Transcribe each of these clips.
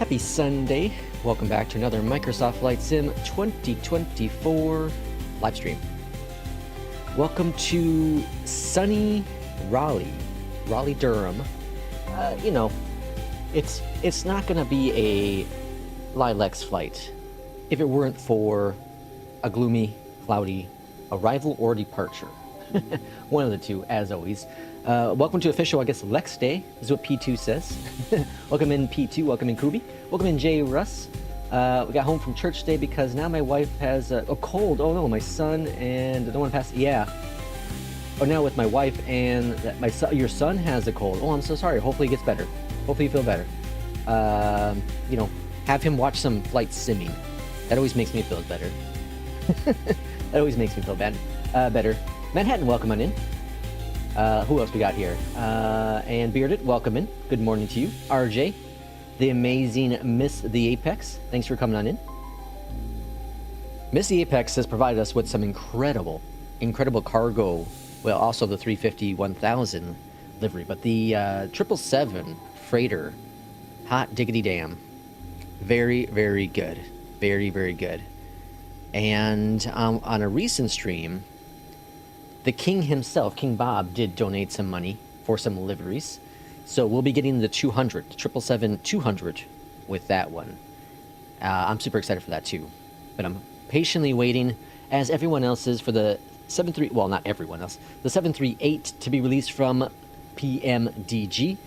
Happy Sunday. Welcome back to another Microsoft Flight Sim 2024 live stream. Welcome to sunny Raleigh, Durham. It's not going to be a Lilacs flight if it weren't for a gloomy, cloudy arrival or departure. One of the two, as always. Welcome to official, I guess, Lex Day is what P2 says. Welcome in P2, welcome in Kubi. Welcome in J. Russ. We got home from church today because now my wife has a cold. Oh no, my son and the one passed. Yeah. Oh, now with my wife and your son has a cold. Oh, I'm so sorry. Hopefully he gets better. Hopefully you feel better. Have him watch some flight simming. That always makes me feel better. That always makes me feel better. Manhattan, welcome on in. Who else we got here? And Bearded, welcome in. Good morning to you. RJ, the amazing Miss the Apex, thanks for coming on in. Miss the Apex has provided us with some incredible cargo. Well, also the 350-1000 livery, but the 777 freighter, hot diggity damn. Very, very good. Very, very good. And on a recent stream, the king himself, King Bob, did donate some money for some liveries. So we'll be getting the 200, the 777-200 with that one. I'm super excited for that too. But I'm patiently waiting, as everyone else is, for the 73, well, not everyone else, the 738 to be released from PMDG.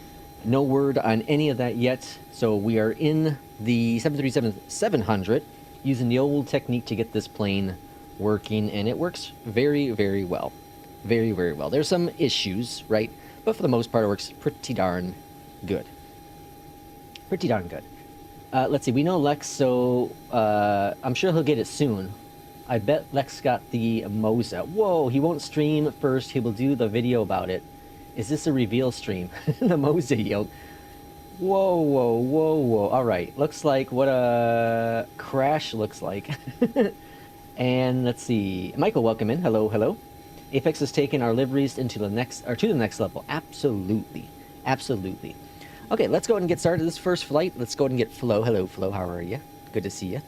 No word on any of that yet. So we are in the 737-700 using the old technique to get this plane working, and it works very, very well. Very, very well. There's some issues, right? But for the most part, it works pretty darn good. Pretty darn good. Let's see. We know Lex, so I'm sure he'll get it soon. I bet Lex got the Moza. Whoa, he won't stream first. He will do the video about it. Is this a reveal stream? The Moza Yoke. Whoa, whoa, whoa, whoa. All right. Looks like what a crash looks like. And let's see. Michael, welcome in. Hello, hello. Apex has taken our liveries into the next level. Absolutely. Absolutely. Okay, let's go ahead and get started. This first flight, let's go ahead and get Flo. Hello, Flo. How are you? Good to see you.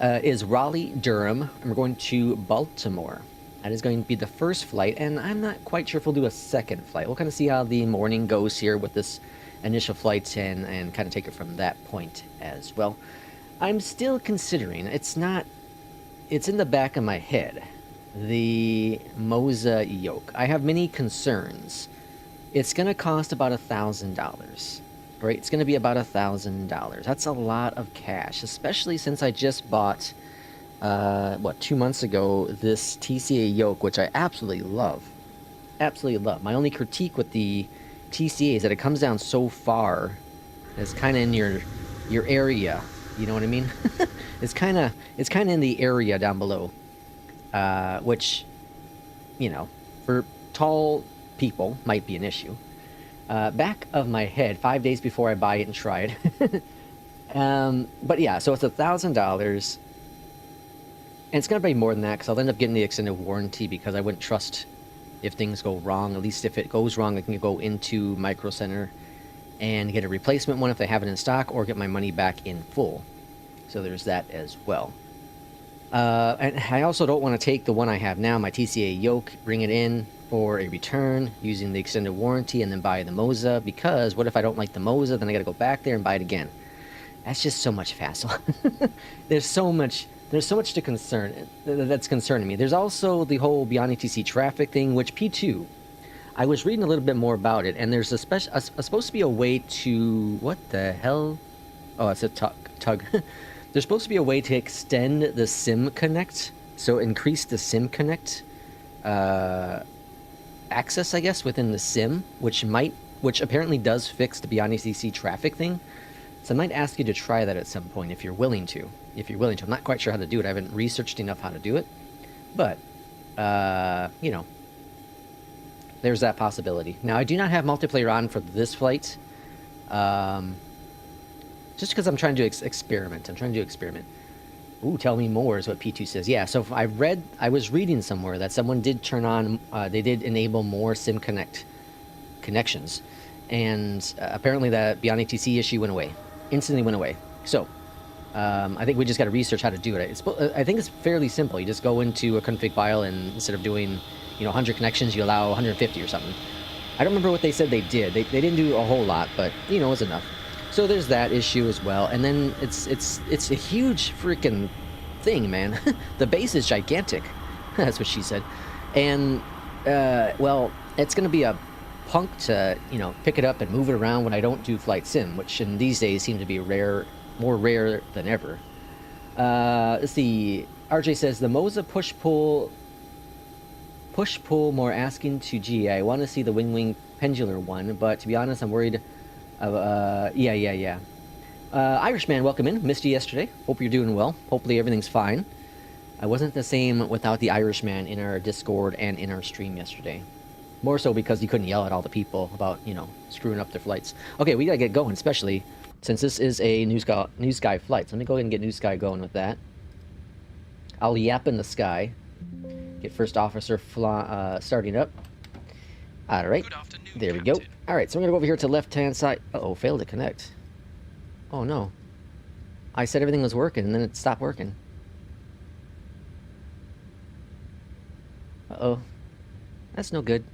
Is Raleigh, Durham, and we're going to Baltimore. That is going to be the first flight, and I'm not quite sure if we'll do a second flight. We'll kind of see how the morning goes here with this initial flight and kind of take it from that point as well. I'm still considering, it's in the back of my head, the Moza Yoke. I have many concerns. It's going to cost about $1,000, right? It's going to be about $1,000. That's a lot of cash, especially since I just bought, 2 months ago, this TCA Yoke, which I absolutely love. Absolutely love. My only critique with the TCA is that it comes down so far. It's kind of in your area. You know what I mean? It's kind of in the area down below, which, for tall people might be an issue. Back of my head, 5 days before I buy it and try it. But yeah, so it's $1,000, and it's gonna be more than that because I'll end up getting the extended warranty because I wouldn't trust if things go wrong. At least if it goes wrong, I can go into Micro Center and get a replacement one if they have it in stock, or get my money back in full. So there's that as well. And I also don't want to take the one I have now, my TCA Yoke, bring it in for a return using the extended warranty and then buy the Moza, because what if I don't like the Moza, then I got to go back there and buy it again. That's just so much hassle. There's so much that's concerning me. There's also the whole Beyondatc TC traffic thing, which P2, I was reading a little bit more about it, and there's supposed to be a way to, what the hell? Oh, it's a tug. There's supposed to be a way to extend the SIM Connect, so increase the SIM Connect access, I guess, within the SIM, which apparently does fix the Beyondatc TC traffic thing. So I might ask you to try that at some point if you're willing to. I'm not quite sure how to do it. I haven't researched enough how to do it, but there's that possibility. Now, I do not have multiplayer on for this flight. Just because I'm trying to experiment. Ooh, tell me more is what P2 says. Yeah, so I was reading somewhere that someone did turn on, they did enable more SIM connections. And apparently that Beyondatc TC issue went away. Instantly went away. So, I think we just got to research how to do it. I think it's fairly simple. You just go into a config file, and instead of doing, 100 connections, you allow 150 or something. I don't remember what they said they did. They didn't do a whole lot, but, it was enough. So there's that issue as well. And then it's a huge freaking thing, man. The base is gigantic. That's what she said. And, well, it's going to be a punk to, pick it up and move it around when I don't do flight sim, which in these days seem to be more rare than ever. Let's see. RJ says, the Moza push-pull more asking to GA. I want to see the WinWing pendular one, but to be honest, I'm worried of, yeah. Irishman, welcome in. Missed you yesterday. Hope you're doing well. Hopefully everything's fine. I wasn't the same without the Irishman in our Discord and in our stream yesterday. More so because you couldn't yell at all the people about, screwing up their flights. Okay, we gotta get going, especially since this is a New Sky flight. So let me go ahead and get New Sky going with that. I'll yap in the sky. Get first officer starting up. Alright, there we go. Alright, so we're gonna go over here to left-hand side. Uh-oh, failed to connect. Oh no. I said everything was working and then it stopped working. Uh-oh. That's no good.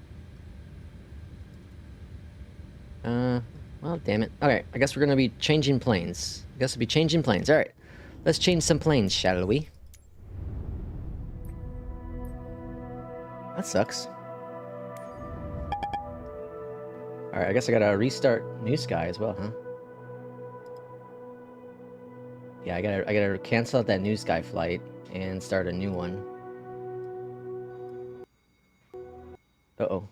Well, damn it. Alright, I guess we're gonna be changing planes. Alright. Let's change some planes, shall we? That sucks. Alright, I guess I gotta restart New Sky as well, huh? Yeah, I gotta cancel out that New Sky flight and start a new one. Uh-oh.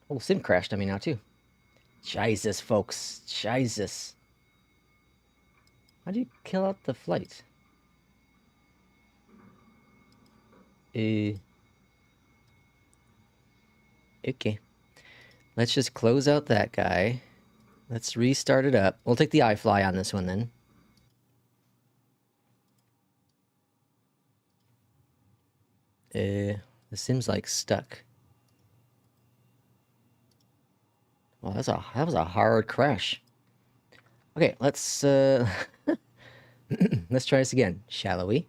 Oh, Sim crashed on me now, too. Jesus, folks. Jesus. How do you kill out the flight? Okay. Let's just close out that guy. Let's restart it up. We'll take the iFly on this one, then. The Sim's, like, stuck. Well, that was a hard crash. Okay, let's let's try this again, shall we?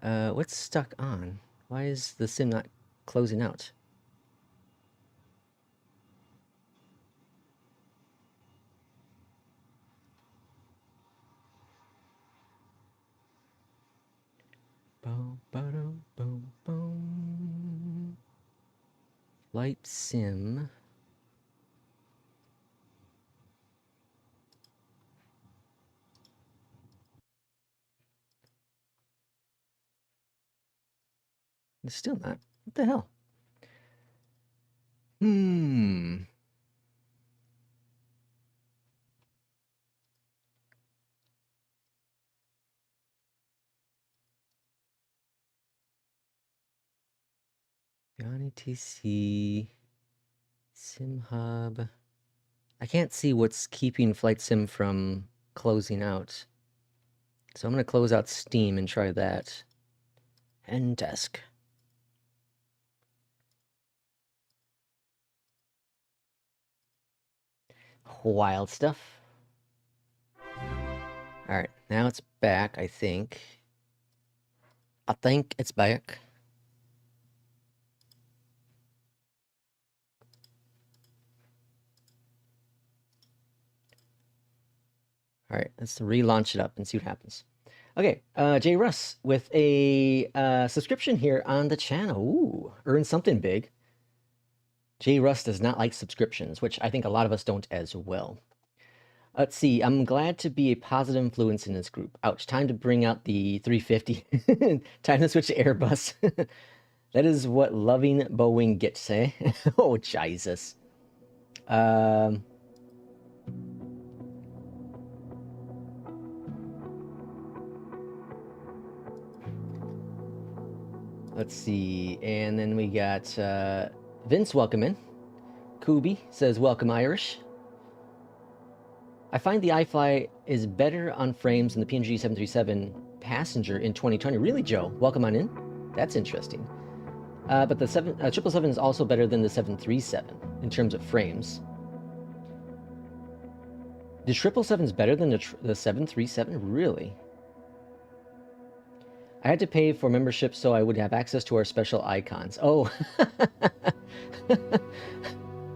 What's stuck on? Why is the Sim not closing out? Boom, boom, boom, boom. Flight Sim. It's still not. What the hell? Johnny TC. Sim Hub. I can't see what's keeping Flight Sim from closing out. So I'm going to close out Steam and try that. And desk. Wild stuff. Alright, now it's back, I think. I think it's back. Alright, let's relaunch it up and see what happens. Okay, Jay Russ with a subscription here on the channel. Ooh, earn something big. Jay Russ does not like subscriptions, which I think a lot of us don't as well. Let's see, I'm glad to be a positive influence in this group. Ouch, time to bring out the 350. Time to switch to Airbus. That is what loving Boeing gets, eh? Oh, Jesus. Let's see, and then we got Vince welcome in. Kubi says welcome Irish. I find the iFly is better on frames than the PMDG 737 passenger in 2020. Really, Joe? Welcome on in. That's interesting. But the 777 is also better than the 737 in terms of frames. The 777's better than the 737? Really? I had to pay for membership so I would have access to our special icons. Oh.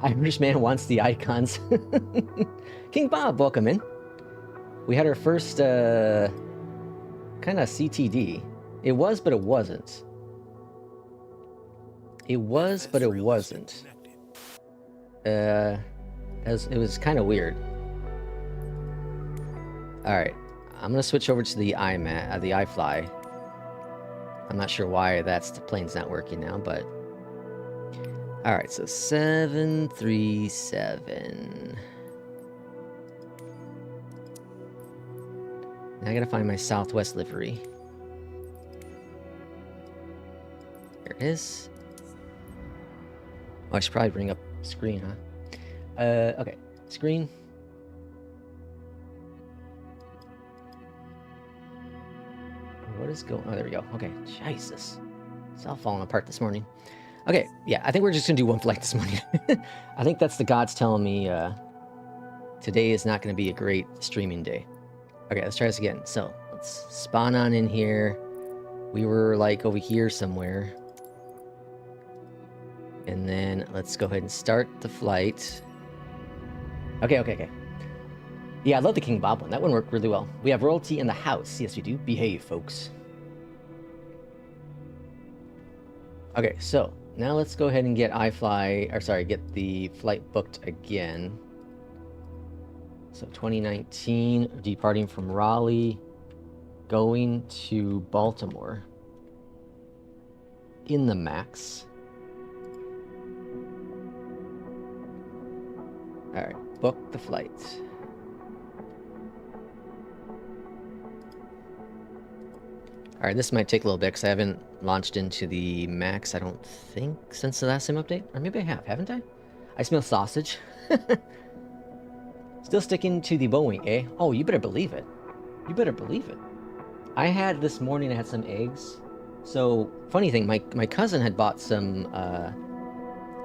Irishman wants the icons. King Bob, welcome in. We had our first kind of CTD. It was, but it wasn't. It was, but it wasn't. It was kind of weird. All right, I'm gonna switch over to the iFly. I'm not sure why the plane's not working now, but all right. So 737. Now I gotta find my Southwest livery. There it is. Oh, I should probably bring up screen, huh? Okay, screen. What is going on? Oh, there we go. Okay, Jesus. It's all falling apart this morning. Okay, yeah, I think we're just gonna do one flight this morning. I think that's the gods telling me today is not gonna be a great streaming day. Okay, let's try this again. So, let's spawn on in here. We were like over here somewhere. And then let's go ahead and start the flight. Okay. Yeah, I love the King Bob one. That one worked really well. We have royalty in the house. Yes, we do. Behave, folks. Okay, so now let's go ahead and get get the flight booked again. So 2019, departing from Raleigh, going to Baltimore in the MAX. All right, book the flight. All right, this might take a little bit because I haven't launched into the MAX, I don't think, since the last sim update. Or maybe I have, haven't I? I smell sausage. Still sticking to the Boeing, eh? Oh, you better believe it. You better believe it. I had this morning, I had some eggs. So, funny thing, my cousin had bought some,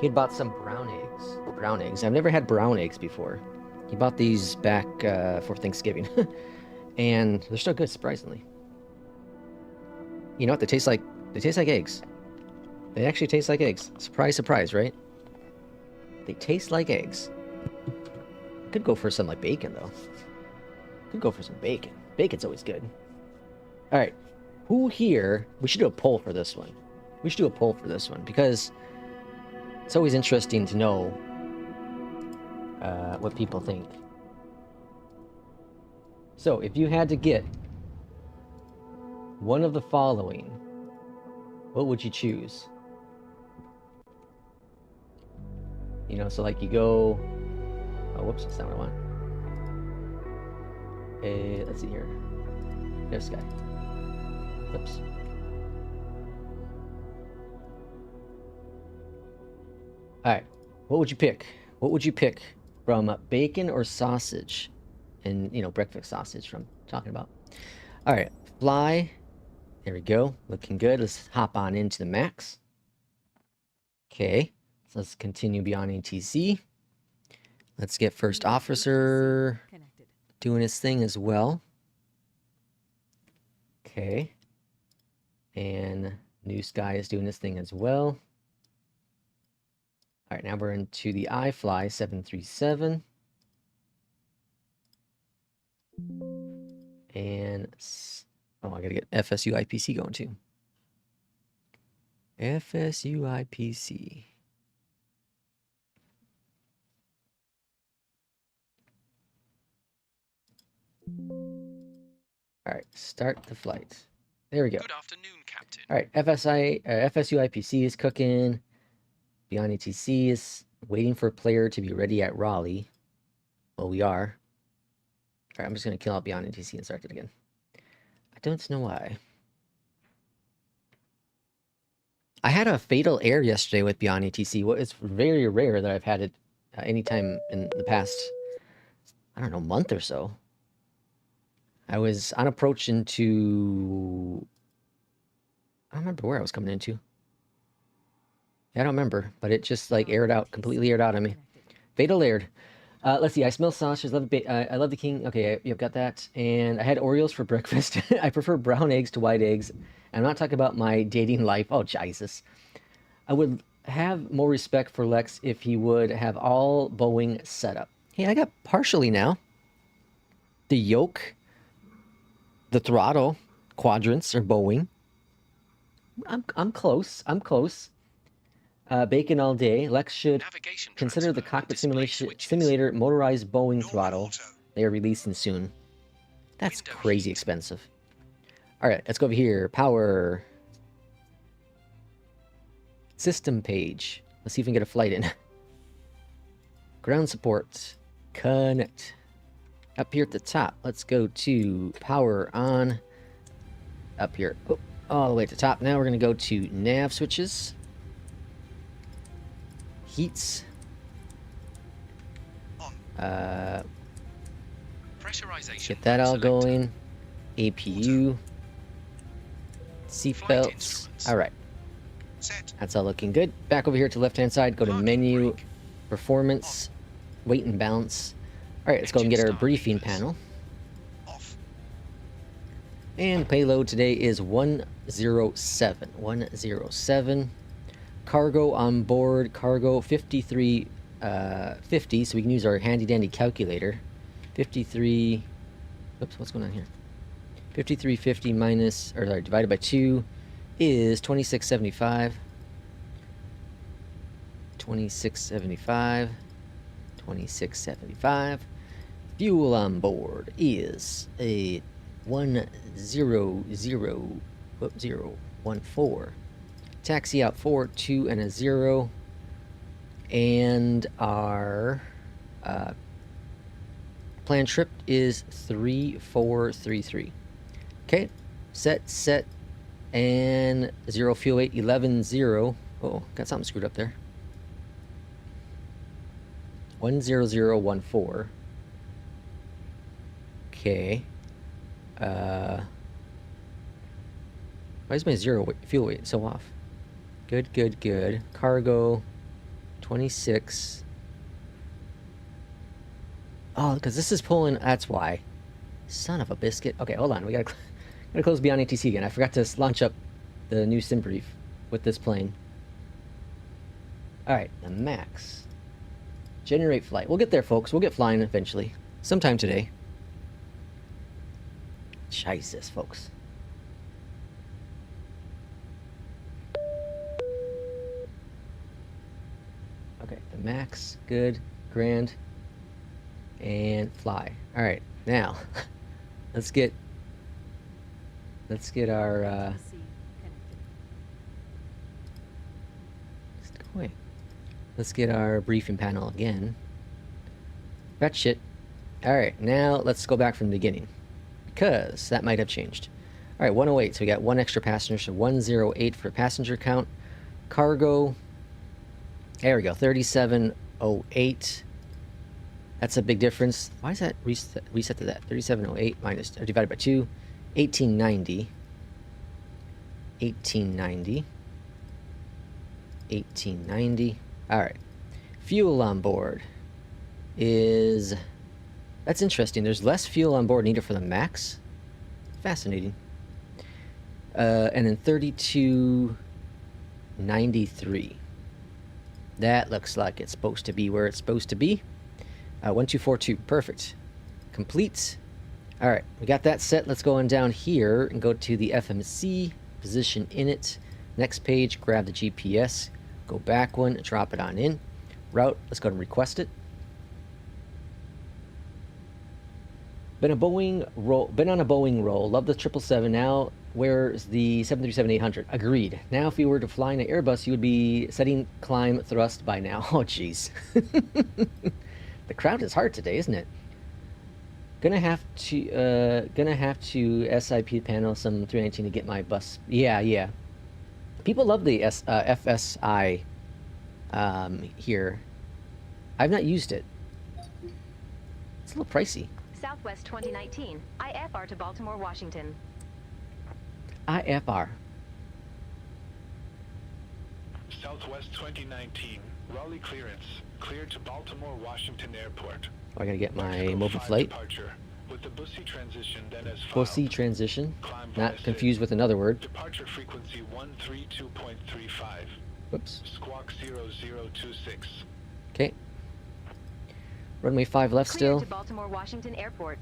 he had bought some brown eggs. I've never had brown eggs before. He bought these back for Thanksgiving. And they're still good, surprisingly. You know what? They taste like eggs. They actually taste like eggs. Surprise, surprise, right? They taste like eggs. Could go for some like bacon though. Could go for some bacon. Bacon's always good. All right. Who here? We should do a poll for this one. We should do a poll for this one because it's always interesting to know what people think. So, if you had to get one of the following, what would you choose? You know, so like you go... Oh, whoops, that's not what I want. Let's see here. This guy. Whoops. Alright, what would you pick? What would you pick from bacon or sausage? And, you know, breakfast sausage from talking about. Alright, fly. There we go. Looking good. Let's hop on into the MAX. Okay, so let's continue beyond ATC. Let's get first officer doing his thing as well. Okay. And new sky is doing his thing as well. All right, now we're into the iFly 737. And, oh, I gotta get FSU IPC going too. FSU IPC. All right, start the flight. There we go. Good afternoon, Captain. All right, FSU IPC is cooking. Beyond ATC is waiting for player to be ready at Raleigh. Well, we are. All right, I'm just going to kill out Beyond ATC and start it again. I don't know why. I had a fatal error yesterday with Beyond ATC. Well, it's very rare that I've had it anytime in the past, I don't know, month or so. I was on approach into... I don't remember where I was coming into. I don't remember, but it just like aired out, completely aired out on me. Fatal aired. Let's see. I smell sausages. I love the king. Okay, you've got that. And I had Oreos for breakfast. I prefer brown eggs to white eggs. I'm not talking about my dating life. Oh, Jesus. I would have more respect for Lex if he would have all Boeing set up. Hey, I got partially now. The yoke, the throttle, quadrants are Boeing. I'm close. I'm close. Bacon all day. Lex should consider the cockpit simulator motorized Boeing throttle. They are releasing soon. That's crazy expensive. All right, let's go over here. Power. System page. Let's see if we can get a flight in. Ground support. Connect. Up here at the top, let's go to power on. Up here. Oh, all the way at the top. Now we're going to go to nav switches. Heats. Get that all going. APU. Seatbelts. All right. That's all looking good. Back over here to the left-hand side. Go to menu, performance, weight and balance. All right, let's go and get our briefing panel. And payload today is 107. 107. Cargo on board, cargo 5350, so we can use our handy-dandy calculator. 53, oops, what's going on here? 5350 minus, or sorry, divided by 2 is 2675. 2675. 2675. Fuel on board is a 100, 014. Taxi out 4, 2, and a 0. And our planned trip is 3433. Okay, set, and 0 fuel weight, 11-0. Oh, got something screwed up there. 10014. Okay. Why is my fuel weight so off? Good. Cargo 26. Oh, because this is pulling. That's why. Son of a biscuit. Okay, hold on. We gotta close Beyond ATC again. I forgot to launch up the new SimBrief with this plane. All right, the max. Generate flight. We'll get there, folks. We'll get flying eventually, sometime today. Jesus, folks. Okay, the max, good, grand, and fly. All right, now let's get our let's get our briefing panel again. Fetch it. All right, now let's go back from the beginning, because that might have changed. All right, 108, so we got one extra passenger, so 108 for passenger count. Cargo, there we go, 3708. That's a big difference. Why is that reset to that? 3708 minus, divided by 2, 1890. 1890. 1890. All right. Fuel on board is... That's interesting. There's less fuel on board needed for the max. Fascinating. And then 3293. That looks like it's supposed to be where it's supposed to be. 1242. Perfect. Complete. All right. We got that set. Let's go on down here and go to the FMC. Position in it. Next page. Grab the GPS. Go back one. Drop it on in. Route. Let's go and request it. Been on a Boeing roll. Love the 777. Now, where's the 737-800? Agreed. Now, if we were to fly in an Airbus, you would be setting climb thrust by now. Oh, jeez. The crowd is hard today, isn't it? Gonna have to SIP panel some 319 to get my bus. Yeah. People love the FSI here. I've not used it. It's a little pricey. Southwest 2019, IFR to Baltimore, Washington. IFR. Southwest 2019, Raleigh clearance. Cleared to Baltimore Washington Airport. Oh, I gotta get my Mexico 5 Mobiflight. departure with the bussy transition then as Bussy filed. transition. Climb Not via confused SID. with another word. Departure frequency 132.35. Whoops. Squawk 0026. Okay. Runway 5 left Cleared still. to Baltimore Washington Airport.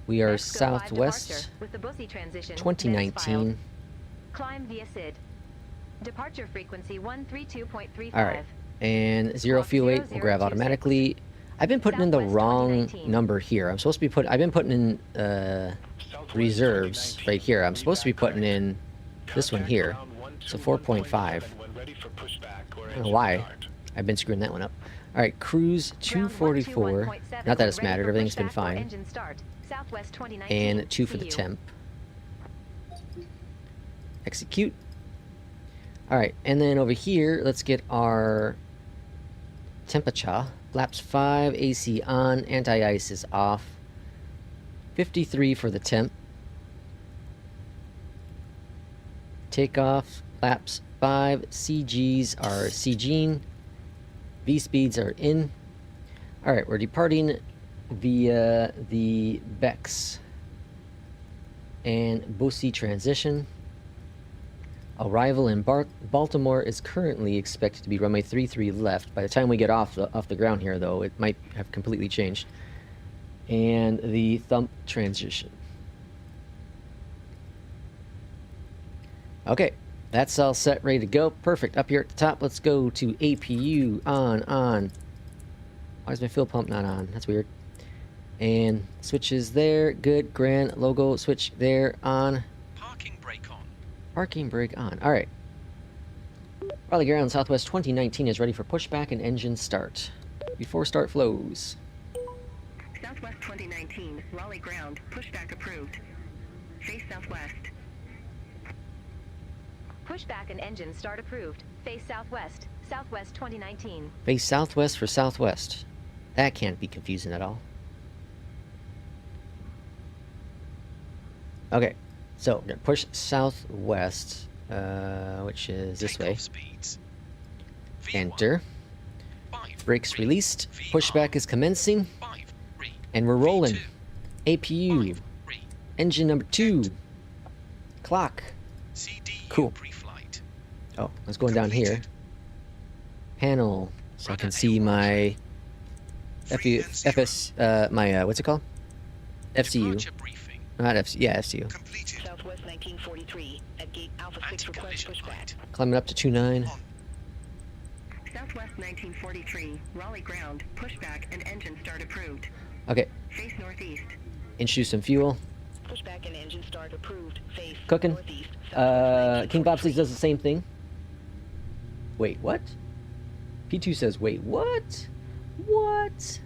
We are Mexico 5 southwest. departure with the bussy transition then as 2019. filed. Climb via SID. Departure frequency 132.35. All right. And 0 fuel weight will grab 0026. automatically. I've been putting in the Southwest wrong 2019. number here. I'm supposed to be I've been putting in Southwest reserves 2019. right here. I'm supposed to be Read putting back in this one Contact here. ground So 121.7 4.5. when ready for pushback or I don't know engine why. start. I've been screwing that one up. All right, cruise Ground 244. 121.7 Not that it's when ready mattered. for Everything's been pushback or fine. engine start. Southwest 2019. And 2 for the CU. temp. Execute. All right, and then over here, let's get our temperature. Flaps 5, AC on, anti-ice is off. 53 for the temp. Takeoff, flaps 5, CGs are CGing. V speeds are in. All right, we're departing via the Bex and Bussy transition. Arrival in Baltimore is currently expected to be runway 33 left. By the time we get off the ground here, though, it might have completely changed. And the thump transition. Okay, that's all set, ready to go. Perfect. Up here at the top, let's go to APU on. Why is my fuel pump not on? That's weird. And switches there. Good. Grand logo switch there on. Parking brake on. Parking brake on. All right. Raleigh Ground Southwest 2019 is ready for pushback and engine start. Before start flows. Southwest 2019, Raleigh Ground, pushback approved. Face southwest. Pushback and engine start approved. Face southwest. Southwest 2019. Face southwest for southwest. That can't be confusing at all. Okay, so we're gonna push southwest, which is this way. Takeoff speeds. V1, Enter. 5, Brakes 3, released. VR, Pushback is commencing, 5, 3, and we're rolling. V2, APU. 5, 3, Engine number 2. Clock. CD Cool. pre-flight. Oh, I was going down here. Completed. Panel, so I Rudder can see my Free and zero. what's it called? FCU. Departure briefing. Not FC. Yeah, FCU. Completed. Southwest 1943, at gate Alpha 6 request Anti-collision pushback. light. Climbing up to 29. On. Southwest 1943, Raleigh Ground, pushback and engine start approved. Okay, Face northeast. introduce some fuel. Pushback and engine start approved. Face Cooking. northeast. King Bob says does the same thing. Wait, what? P2 says, wait, what? What?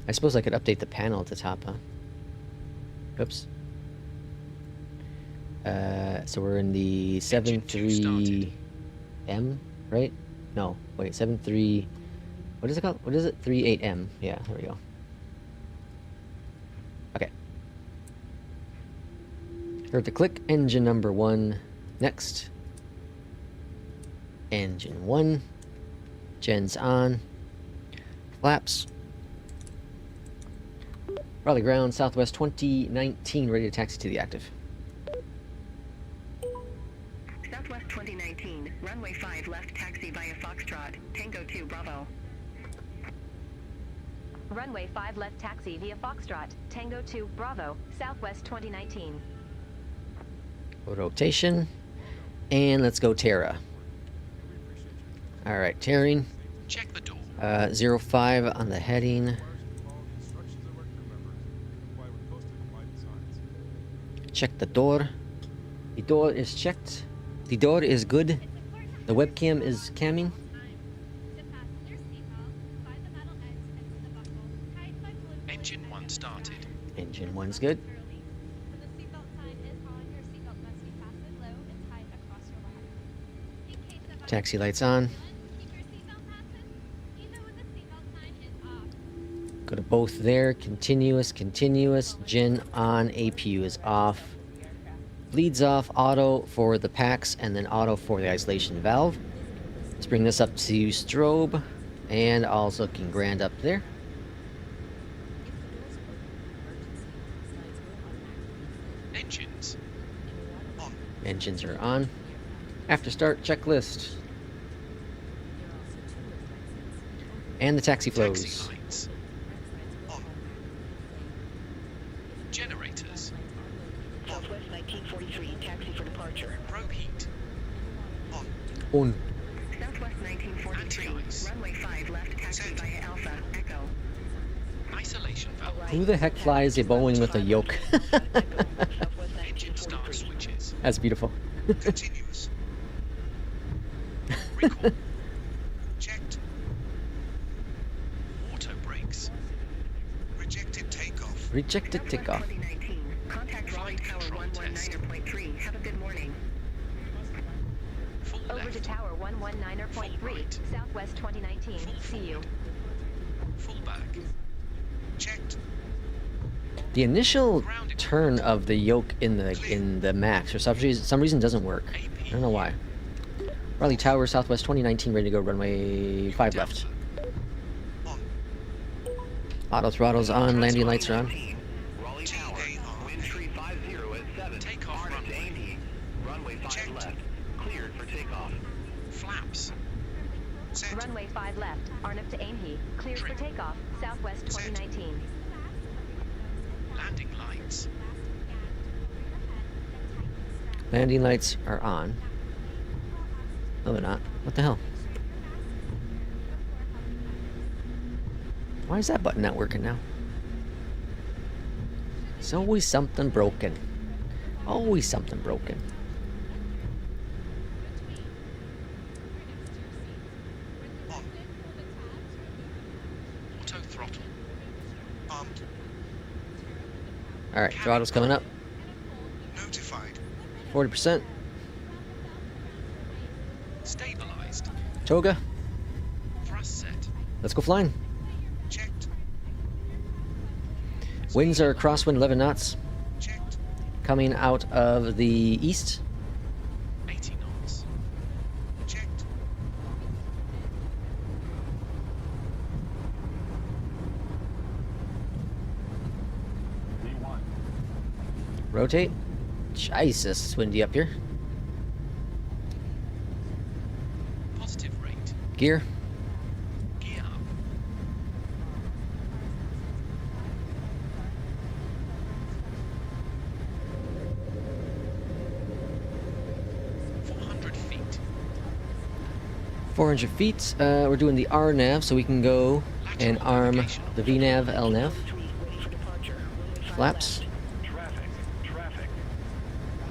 I suppose I could update the panel at the top, huh? Oops. So we're in the Engine two started. 73M, right? No, wait, 73... What is it called? What is it? 38M. Yeah, there we go. Okay. Heard the click. Engine number 1. Next. Engine 1. Gen's on. Flaps. Raleigh Ground, Southwest 2019, ready to taxi to the active. Southwest 2019, runway 5 left taxi via Foxtrot, Tango 2 Bravo. Runway 5 left taxi via Foxtrot. Tango 2 Bravo. Southwest 2019. Rotation. And let's go Terra. Alright, tearing. Check the door. 05 on the heading. Check the door. The door is checked. The door is good. The webcam is camming. Engine 1 started. Engine 1's good. Taxi lights on. Go to both there. Continuous, continuous. Gen on. APU is off. bleeds off, auto for the packs, and then auto for the isolation valve. Let's bring this up to strobe, and also looking grand up there. Engines. On. Engines are on. After start checklist. And the taxi flows. Taxi lights. On. Generators. Southwest 1943, taxi for departure. Probe heat. On. On. Southwest 1943, Anti-ice. runway 5 left, taxi Set. via Alpha, Echo. Isolation valve. Who the heck flies a Boeing with a yoke? Engine start switches. That's beautiful. Continuous. Recall. Checked. Auto brakes. Rejected takeoff. Rejected takeoff. 2019, contact Raleigh Tower Flight control 119.3. Have a good morning. Full Over to left. Tower 119.3, Full right. Southwest 2019. See you. Full back. Checked. The initial turn of the yoke in the max for some reason doesn't work. I don't know why. Raleigh Tower, Southwest 2019, ready to go. Runway 5 left. On. Auto throttles on. Landing lights are on. Raleigh Tower, TAR. wind 350 at 7. Takeoff Harness runway. Amy. Runway 5 Checked. left. Cleared for takeoff. Flaps. Set. Runway 5 left, Arnhem to Amhe. Cleared for takeoff, Southwest 2019. Landing lights. Landing lights are on. No, they're not. What the hell? Why is that button not working now? It's always something broken. Always something broken. On. Auto throttle. Armed. Alright, throttle's coming up. Notified. 40%. Stabilized. Toga, Thrust set. let's go flying. Checked. Winds are crosswind 11 knots. Checked. Coming out of the east. 80 knots. Checked. V1. Rotate. Jesus, it's windy up here. Positive rate. Gear. Gear up. .400 feet. 400 feet. We're doing the R nav, so we can go and arm the V nav, L nav. Ready for departure. Runway 5 Flaps. left. Traffic.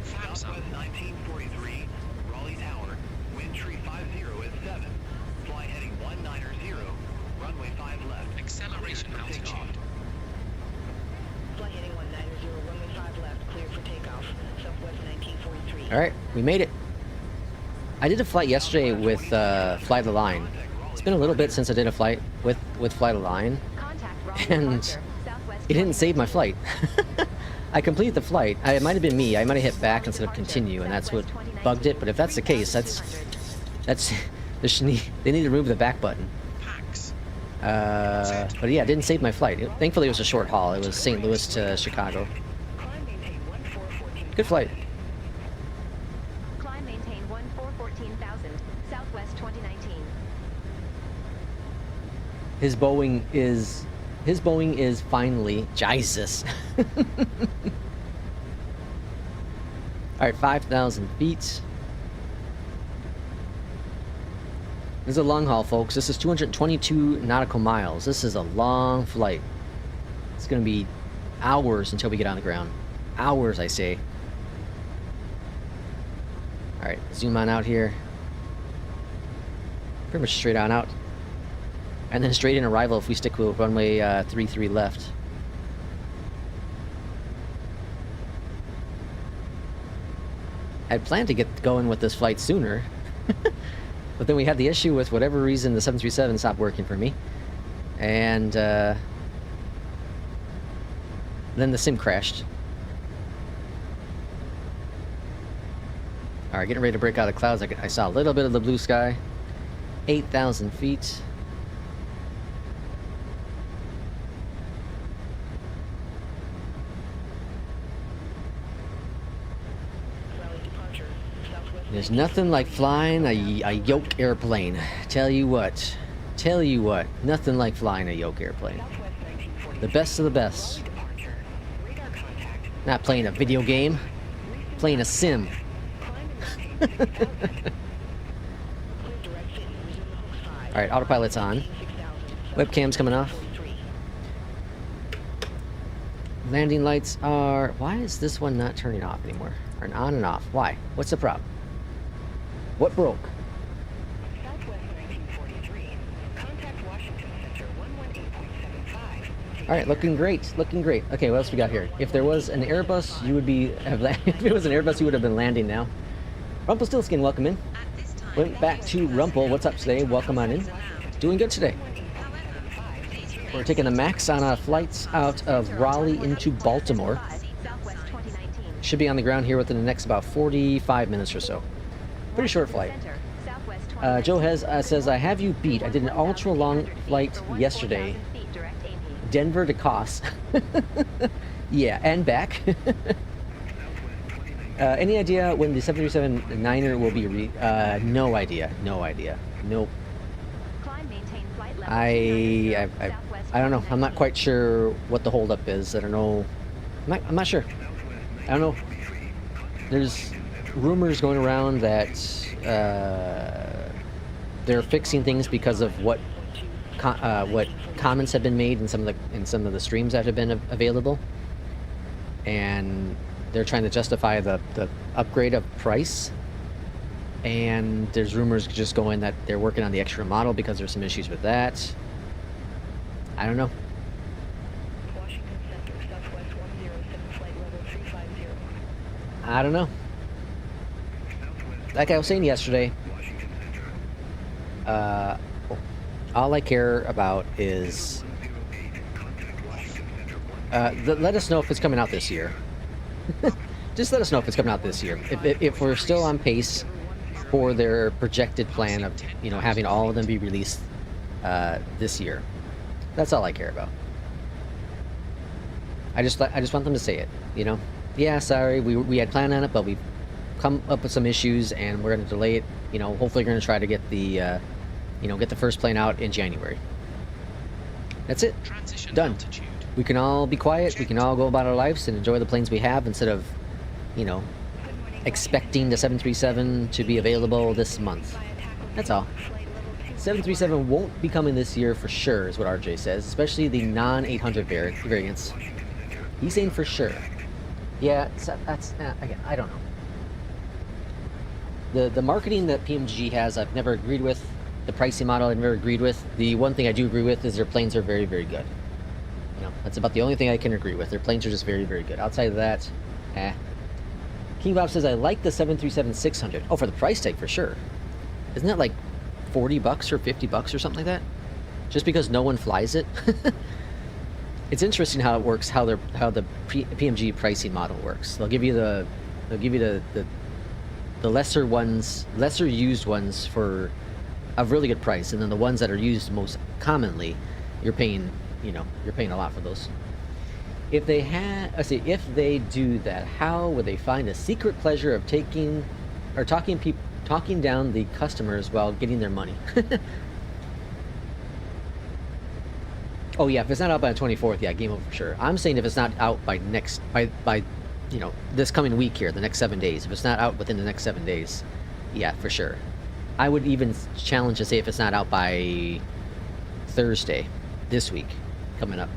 Flaps up. Southwest 1943, Raleigh Tower, wind 350 at 7. Fly heading 190, runway 5 left. Acceleration Cleared for altitude. takeoff. Flight heading 190, runway 5 left, cleared for takeoff. Southwest 1943. Alright, we made it. I did a flight yesterday with Fly the Line. It's been a little bit since I did a flight with Fly the Line. Contact Raleigh And departure, Southwest it didn't save my 2019. flight. I completed the flight. It might have been me. I might have hit back instead of continue, and that's what bugged it. But if that's the case, that's they need to remove the back button. Packs. But yeah, it didn't save my flight. Thankfully, it was a short haul. It was St. Louis to Chicago. Climb maintain 1414. Good flight. Climb maintain 1414,000, Southwest 2019. His Boeing is finally Jesus. All right, 5,000 feet. This is a long haul, folks. This is 222 nautical miles. This is a long flight. It's going to be hours until we get on the ground. Hours, I say. All right, zoom on out here. Pretty much straight on out. And then straight in arrival if we stick with runway 33 left. I'd planned to get going with this flight sooner. But then we had the issue with whatever reason the 737 stopped working for me. And then the sim crashed. All right, getting ready to break out of the clouds. I saw a little bit of the blue sky. 8,000 feet. Rally departure. Southwest. There's nothing like flying a yoke airplane. Tell you what. Tell you what. Nothing like flying a yoke airplane. Southwest 1940. The best of the best. Departure. Radar contact. Not playing a video game. Playing a sim. Climb and maintain 6,000. Clear direct fit and resume the Hooks 5. Alright, autopilot's on. 6,000. Webcam's coming off. 43. Landing lights are... Why is this one not turning off anymore? Or on and off? Why? What's the problem? What broke? Southwest 1943. Contact Washington Center 118.75. Alright, looking great. Looking great. Okay, what else we got here? If there was an Airbus, you would be... If it was an Airbus, you would have been landing now. Rumpelstiltskin, welcome in. Went back to Rumpel. What's up today? Welcome on in. Doing good today. We're taking the MAX on a flight out of Raleigh into Baltimore. Southwest 2019. Should be on the ground here within the next about 45 minutes or so. Pretty short flight. Center, Southwest Joe 2019. says, I have you beat. I did an ultra long flight yesterday. 14,000 feet, direct AP. Denver to Kos. Yeah, and back. Any idea when the 737-9er will be no idea. No idea. Nope. Climb, maintain flight level I 290, Southwest don't know. I'm not 2019. quite sure what the holdup is. I don't know. I'm not sure. I don't know. There's rumors going around that they're fixing things because of what comments have been made in some of the streams that have been available, and they're trying to justify the upgrade of price. And there's rumors just going that they're working on the extra model because there's some issues with that. I don't know. Washington Center, Southwest 107, flight level 350. I don't know. Like I was saying yesterday, all I care about is let us know if it's coming out this year. Just let us know if it's coming out this year. If we're still on pace for their projected plan of having all of them be released this year. That's all I care about. I just want them to say it. Yeah, sorry, we had planned on it, but we've come up with some issues and we're going to delay it. Hopefully we're going to try to get the get the first plane out in January. That's it. Transition Done. altitude. We can all be quiet. We can all go about our lives and enjoy the planes we have instead of expecting the 737 to be available this month. That's all. 737 won't be coming this year for sure, is what RJ says, especially the non-800 variants. He's saying for sure. Yeah, that's again, I don't know. The marketing that PMDG has, I've never agreed with. The pricing model, I've never agreed with. The one thing I do agree with is their planes are very, very good. That's about the only thing I can agree with. Their planes are just very, very good. Outside of that, King Bob says, I like the 737-600. Oh, for the price tag, for sure. Isn't that like $40 or $50 or something like that? Just because no one flies it? It's interesting how it works, how the PMG pricing model works. They'll give you the lesser ones, lesser used ones for a really good price, and then the ones that are used most commonly, you're paying a lot for those. If they do that, how would they find a secret pleasure of talking down the customers while getting their money? Oh yeah, if it's not out by the 24th, yeah, game over for sure. I'm saying if it's not out by this coming week here, the next 7 days. If it's not out within the next 7 days, yeah, for sure. I would even challenge to say if it's not out by Thursday this week coming up.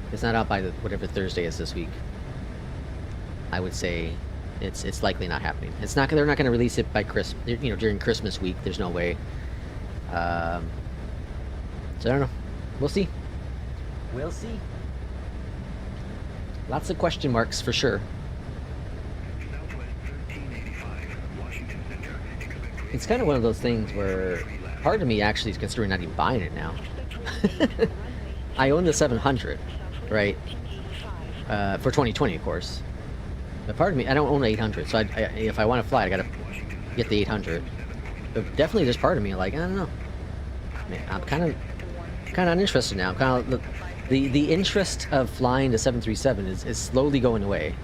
If it's not out by whatever Thursday is this week, I would say it's likely not happening. They're not going to release it by during Christmas week. There's no way. So I don't know. We'll see. We'll see. Lots of question marks for sure. It's kind of one of those things where part of me actually is considering not even buying it now. I own the 700, right? For 2020, of course. But part of me, I don't own an 800, so if I want to fly, I gotta get the 800. But definitely there's part of me like, I don't know. Man, I'm kind of uninterested now. Kind of the interest of flying the 737 is slowly going away.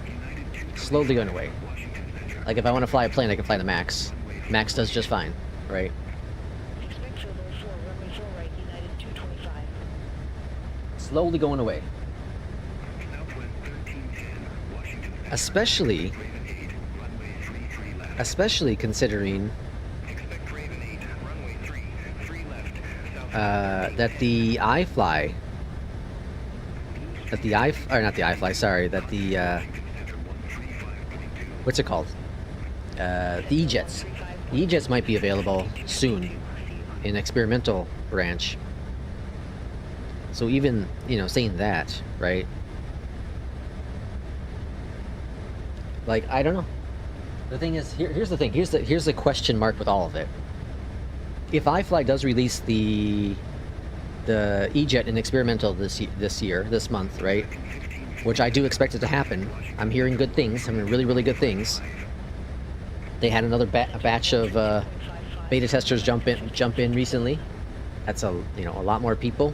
Slowly going away. Like if I want to fly a plane, I can fly the Max. Max does just fine, right? Expect for low 4, runway 4 right, United 225. Slowly going away. Especially considering that the iFly, that the what's it called? The EJETs. The EJETs might be available soon in experimental branch. So even, you know, saying that, right? Like, I don't know. The thing is, here's the thing. Here's the question mark with all of it. If iFly does release the EJET in experimental this month, right? Which I do expect it to happen. I'm hearing good things. I mean, really, really good things. They had another batch of beta testers jump in recently. That's a lot more people,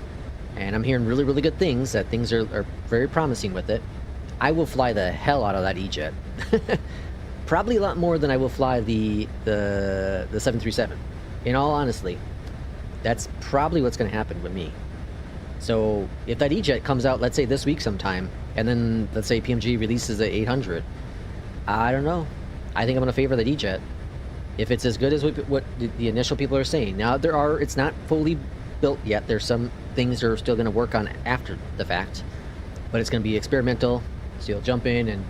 and I'm hearing really, really good things. That things are very promising with it. I will fly the hell out of that EJET. Probably a lot more than I will fly the 737. In all honesty, that's probably what's going to happen with me. So if that EJET comes out, let's say this week sometime, and then let's say PMG releases the 800, I don't know. I think I'm going to favor that EJET. If it's as good as what the initial people are saying. Now it's not fully built yet. There's some things they're still going to work on after the fact, but it's going to be experimental. So you'll jump in, and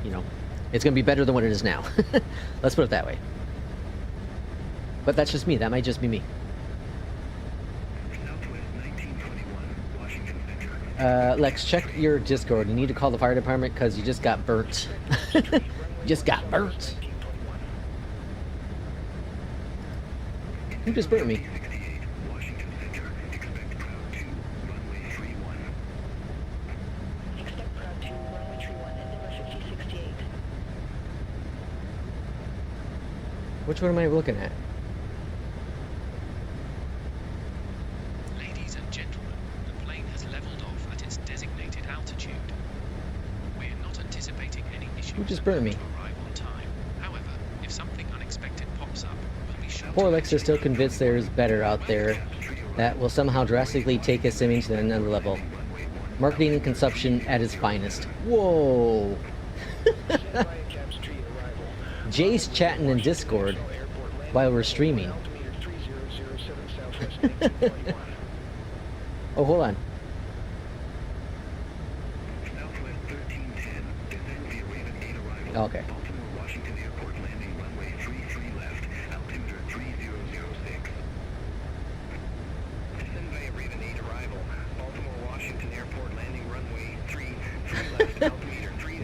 it's going to be better than what it is now. Let's put it that way. But that's just me. That might just be me. Lex, check your Discord. You need to call the fire department because you just got burnt. You just got burnt. Who just burnt me? Expect crowd 2, runway 31, and number 5068. Which one am I looking at? Ladies and gentlemen, the plane has leveled off at its designated altitude. We're not anticipating any issues. Who just burned me? To arrive on time. However, if something unexpected pops up, we'll be sure Poor to Lex is still convinced there's better out there that will somehow drastically take his simming to another level. Marketing and consumption at its finest. Whoa! Jay's chatting in Discord while we're streaming. Oh, hold on. Okay.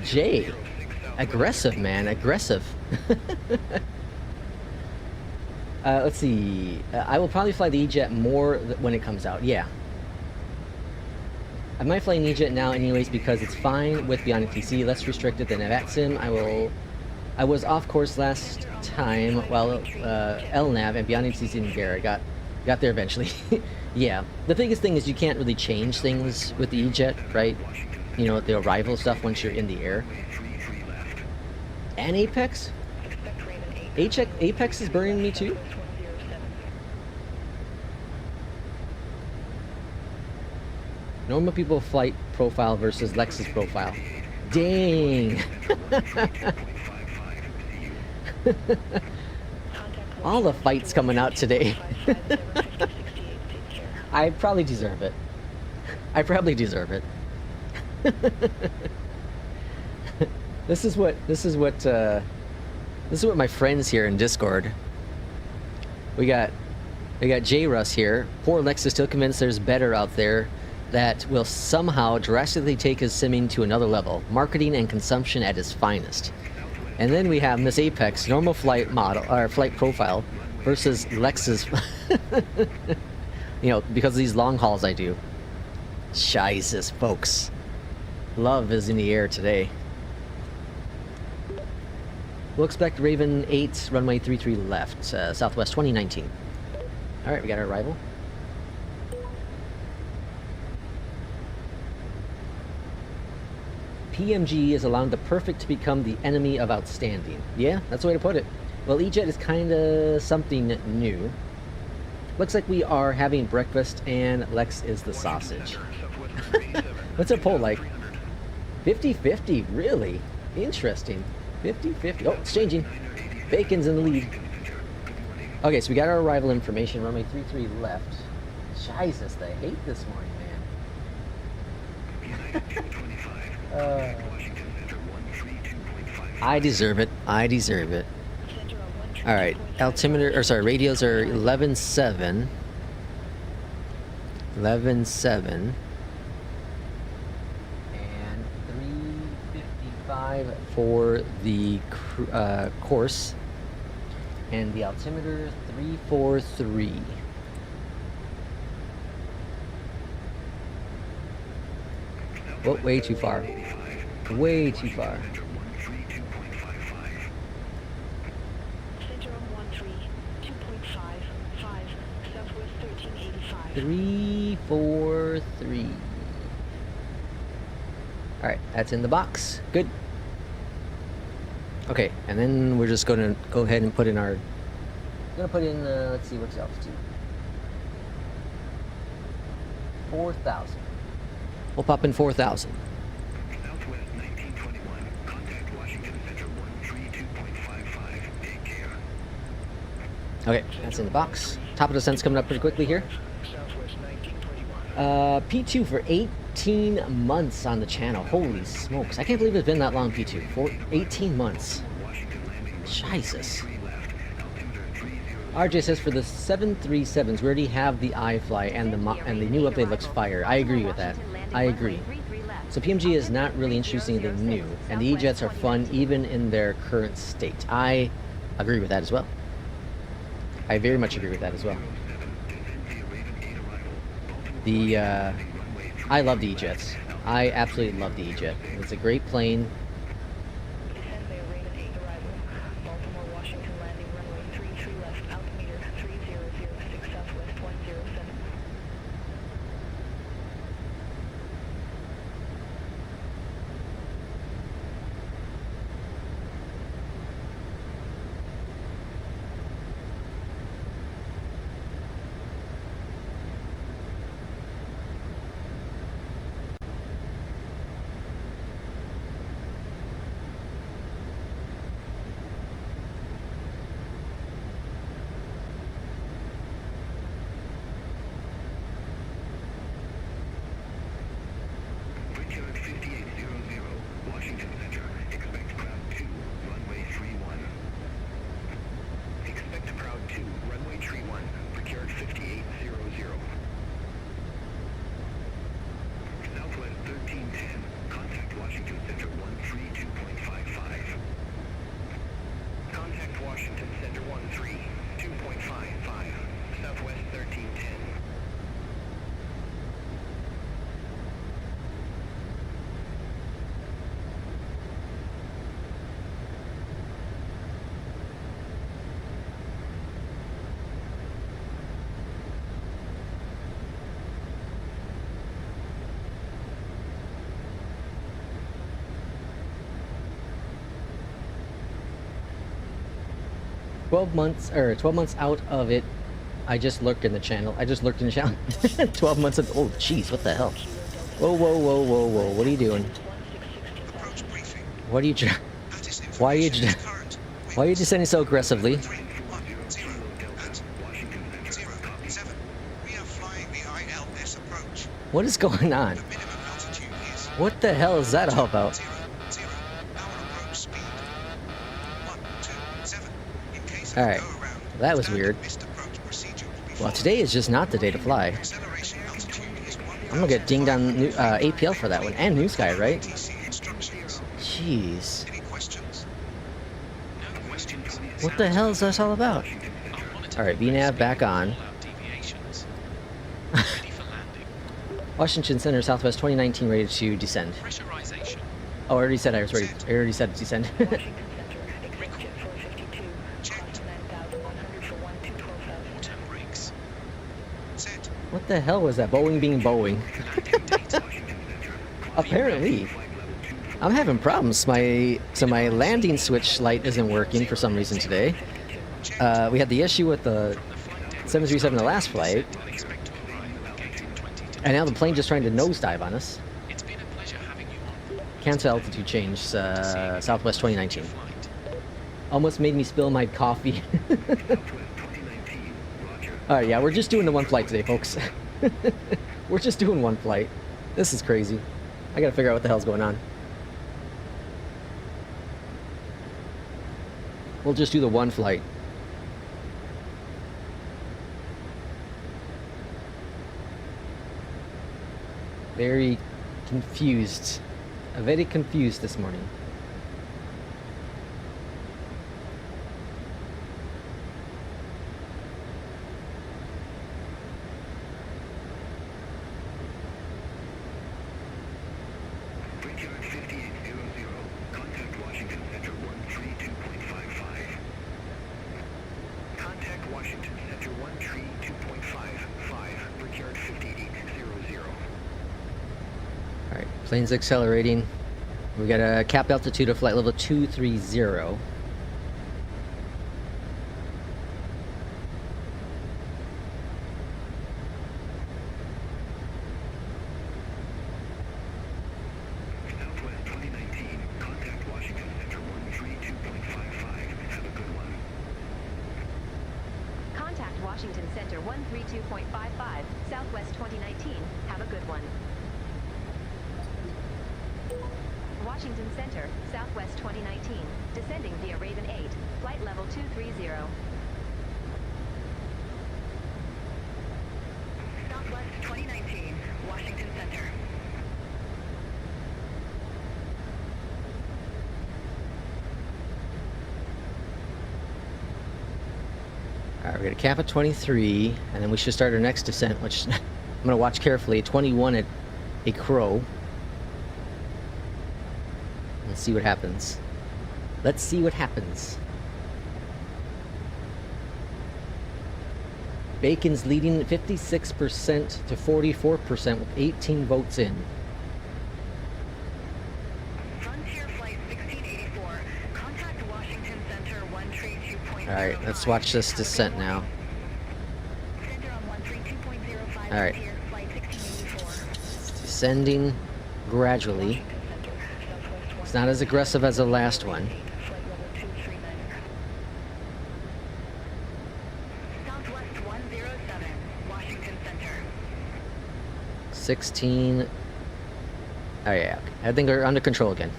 Jay, aggressive, man, aggressive. Let's see. I will probably fly the EJET more when it comes out. Yeah. I might fly an EJET now anyways because it's fine with Beyondatc TC, less restricted than Aviation. I was off course last time while LNAV and Beyondatc TC and Garrett got there eventually. Yeah. The biggest thing is you can't really change things with the EJET, right? You know, the arrival stuff once you're in the air. And Apex? Apex is burning me too? Normal people flight profile versus Lex's profile. Dang! All the fights coming out today. I probably deserve it. I probably deserve it. This is what my friends here in Discord. We got J Russ here. Poor Lex is still convinced there's better out there that will somehow drastically take his simming to another level. Marketing and consumption at its finest. And then we have Miss Apex, normal flight model or flight profile versus Lex's. You know, because of these long hauls I do. Jesus, folks. Love is in the air today. We'll expect Raven 8, runway 33 left, Southwest 2019. Alright, we got our arrival. PMG is allowing the perfect to become the enemy of outstanding. Yeah, that's the way to put it. Well, EJET is kind of something new. Looks like we are having breakfast and Lex is the sausage. What's a poll like? 50-50, really? Interesting. 50-50. Oh, it's changing. Bacon's in the lead. Okay, so we got our arrival information. Runway 33 left. Jesus, the hate this morning, man. I deserve it. I deserve it. All right, altimeter, or sorry, radios are 11.7. 11.7. And 355 for the course. And the altimeter 343. Oh, way too far. Way too far. 343. All right, that's in the box. Good. Okay, and then we're just going to go ahead and put in our. Let's see, what's the altitude? 4,000. We'll pop in 4,000. Southwest 1921, contact Washington Center 132.55, take care. Okay, that's in the box. Top of descent's coming up pretty quickly here. Southwest 1921. P2 for 18 months on the channel. Holy smokes. I can't believe it's been that long, P2. For 18 months. Jesus. RJ says for the 737s, we already have the iFly and the new update looks fire. I agree with that. I agree. So PMG is not really introducing anything new, and the EJETs are fun even in their current state. I agree with that as well. I very much agree with that as well. I love the EJETs. I absolutely love the EJET. It's a great plane. Descend Bay, Raven 8 arrival. Baltimore, Washington landing, runway 33 left, altimeter 3006 Southwest 107. Brickyard 5800, Washington Center, expect crowd 2, runway 31. Expect crowd 2, runway 31, Brickyard 5800. Southwest 1310, contact Washington Center 132.55. Contact Washington Center 132.55, Southwest 1310. "12 months out of it. I just lurked in the channel. 12 months of. Oh, jeez, what the hell? Whoa, whoa, whoa, whoa, whoa! What are you doing? Approach briefing. What are you? Lattice Why are you? information is current. Why are you descending so aggressively? 310 at 007. We are flying the ILS approach. What is going on? The minimum altitude is What the hell is that all about? 0. Our approach speed 127. In case of All a right, go-around, that was standard weird. missed approach procedure will be Well, followed. today is just not the day to fly. Acceleration altitude is 1,000. I'm gonna get dinged on APL for that one, and New Sky, right? TC instructions. Jeez, Any questions? No questions. what the hell is that all about? All right, VNav back on. Deviations. Ready for landing. Washington Center, Southwest 2019, ready to descend. Pressurization. Oh, I already said I was ready. I already said descend. Washington Center, expect jet What the hell was that? Boeing being Boeing. Apparently. I'm having problems. So my landing switch light isn't working for some reason today. We had the issue with the 737 the last flight. And now the plane just trying to nosedive on us. Cancel altitude change, Southwest 2019. Almost made me spill my coffee. Alright, yeah, we're just doing the one flight today, folks. We're just doing one flight. This is crazy. I gotta figure out what the hell's going on. We'll just do the one flight. Very confused. Very confused this morning. Brickyard 5800, contact Washington Center 132.55. Contact Washington Center 132.55, Brickyard 5800. Alright, plane's accelerating. We got a cap altitude of flight level 230. Southwest 2019, contact Washington Center 132.55. Have a good one. Contact Washington Center 132.55, Southwest 2019. Have a good one. Washington Center, Southwest 2019, descending via Raven 8, flight level 230. Southwest 2019, Washington Center. Alright, we're gonna cap at 23, and then we should start our next descent, which I'm gonna watch carefully. 21 at a crow. Let's see what happens. Let's see what happens. Bacon's leading 56% to 44% with 18 votes in. Frontier Flight 1684, contact Washington Center 132.05. Alright, let's watch this descent now. Center on 132.05. Alright. Frontier Flight 1684. Descending gradually. It's not as aggressive as the last one. Flight level 239. Southwest 107, Washington Center. 16. Oh yeah, I think we're under control again.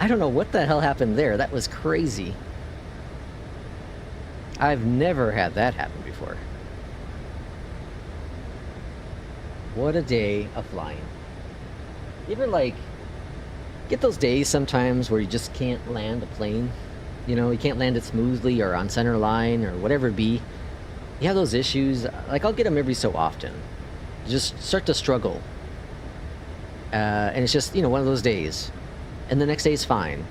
I don't know what the hell happened there. That was crazy. I've never had that happen before. What a day of flying. You ever like get those days sometimes where you just can't land a plane? You know, you can't land it smoothly or on center line or whatever it be. You have those issues. Like, I'll get them every so often. You just start to struggle. And it's just, you know, one of those days. And the next day is fine.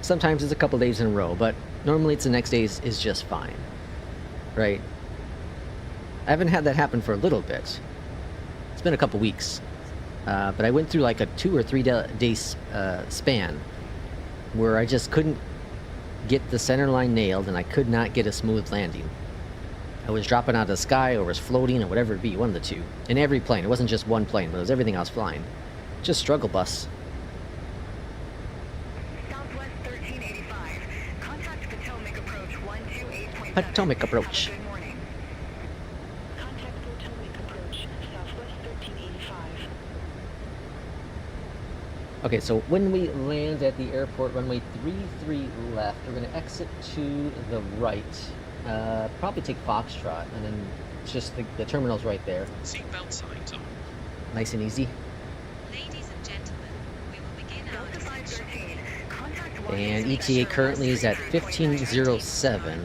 Sometimes it's a couple days in a row, but normally it's the next day is just fine. Right? I haven't had that happen for a little bit. It's been a couple weeks. But I went through like a 2 or 3 day span where I just couldn't get the center line nailed and I could not get a smooth landing. I was dropping out of the sky or was floating or whatever it be, one of the two. In every plane. It wasn't just one plane, but it was everything I was flying. Just struggle bus. Southwest 1385, contact Potomac approach 128.7. Potomac approach. Have a good morning. Contact Potomac approach, Southwest 1385. Okay, so when we land at the airport, runway 33 left, we're going to exit to the right. Probably take Foxtrot, and then it's just the terminal's right there. Seatbelt signs on. Nice and easy. Ladies and gentlemen, we will begin our Delta descent 513, contact And Washington ETA Center currently is at 132.55. 1507.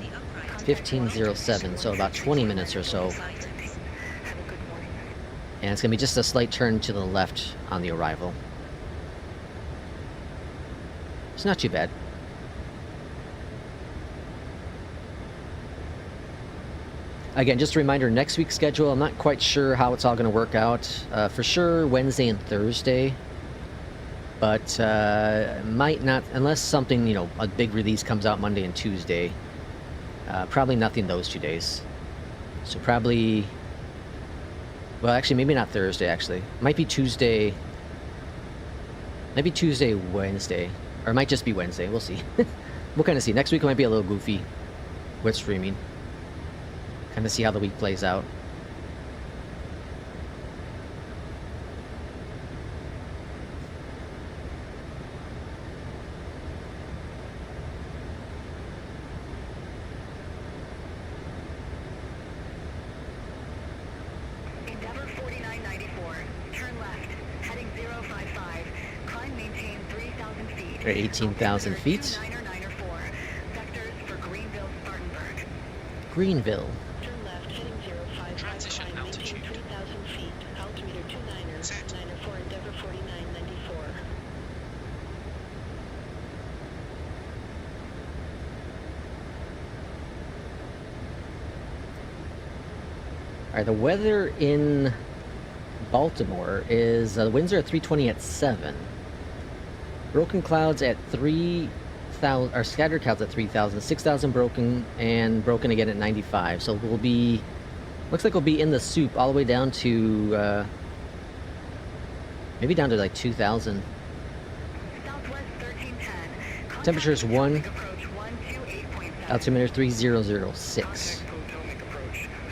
1507, so about 20 minutes or so. Have a good morning. And it's going to be just a slight turn to the left on the arrival. It's not too bad. Again, just a reminder, next week's schedule, I'm not quite sure how it's all going to work out. For sure, Wednesday and Thursday. But might not, unless something, you know, a big release comes out Monday and Tuesday. Probably nothing those 2 days. So probably, well, actually, maybe not Thursday, actually. Might be Tuesday. Maybe Tuesday, Wednesday. Or it might just be Wednesday. We'll see. We'll kind of see. Next week might be a little goofy with streaming. Kind of see how the week plays out. Endeavor 4994, turn left, heading 055, climb maintain 3,000 feet. 18,000 feet. 29904, vectors for Greenville, Spartanburg. Greenville. Turn left, heading 055, Transition climb maintain altitude. 3,000 feet, altimeter 29er, Set. 904, Endeavor 4994. Alright, the weather in Baltimore is the winds are at 320 at 7. Broken clouds at 3,000, or scattered clouds at 3,000, 6,000 broken, and broken again at 95. So we'll be, looks like we'll be in the soup all the way down to, maybe down to like 2,000. Southwest 1310. Temperature is 1, Approach 128.7. altimeter 3006.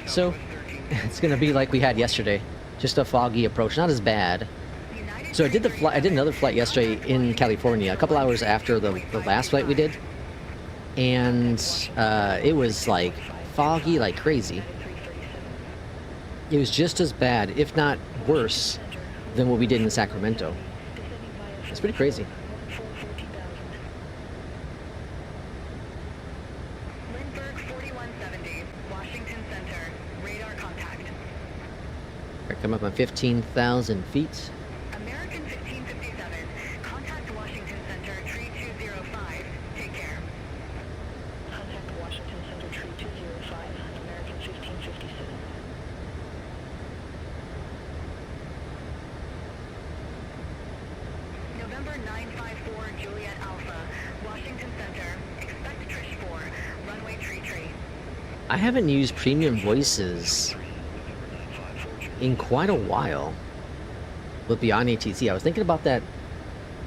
So it's gonna be like we had yesterday, just a foggy approach, not as bad. So I did another flight yesterday in California, a couple hours after the last flight we did, and it was like foggy like crazy. It was just as bad, if not worse, than what we did in Sacramento. It's pretty crazy. Lindbergh 4170, Washington Center, radar contact. We're coming up on 15,000 feet. American 1557, contact Washington Center, tree 205. Take care. Contact Washington Center, tree 205, American 1557. November 954, Juliet Alpha, Washington Center, expect Trish 4, runway tree. I haven't used premium voices in quite a while with Beyondatc TC. I was thinking about that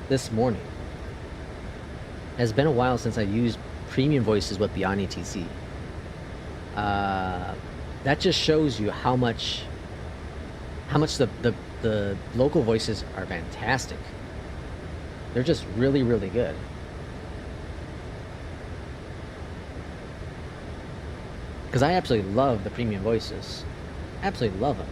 this morning. It's been a while since I used premium voices with Beyondatc TC. That just shows you how much the local voices are fantastic. They're just really, really good. Because I absolutely love the premium voices. Absolutely love them.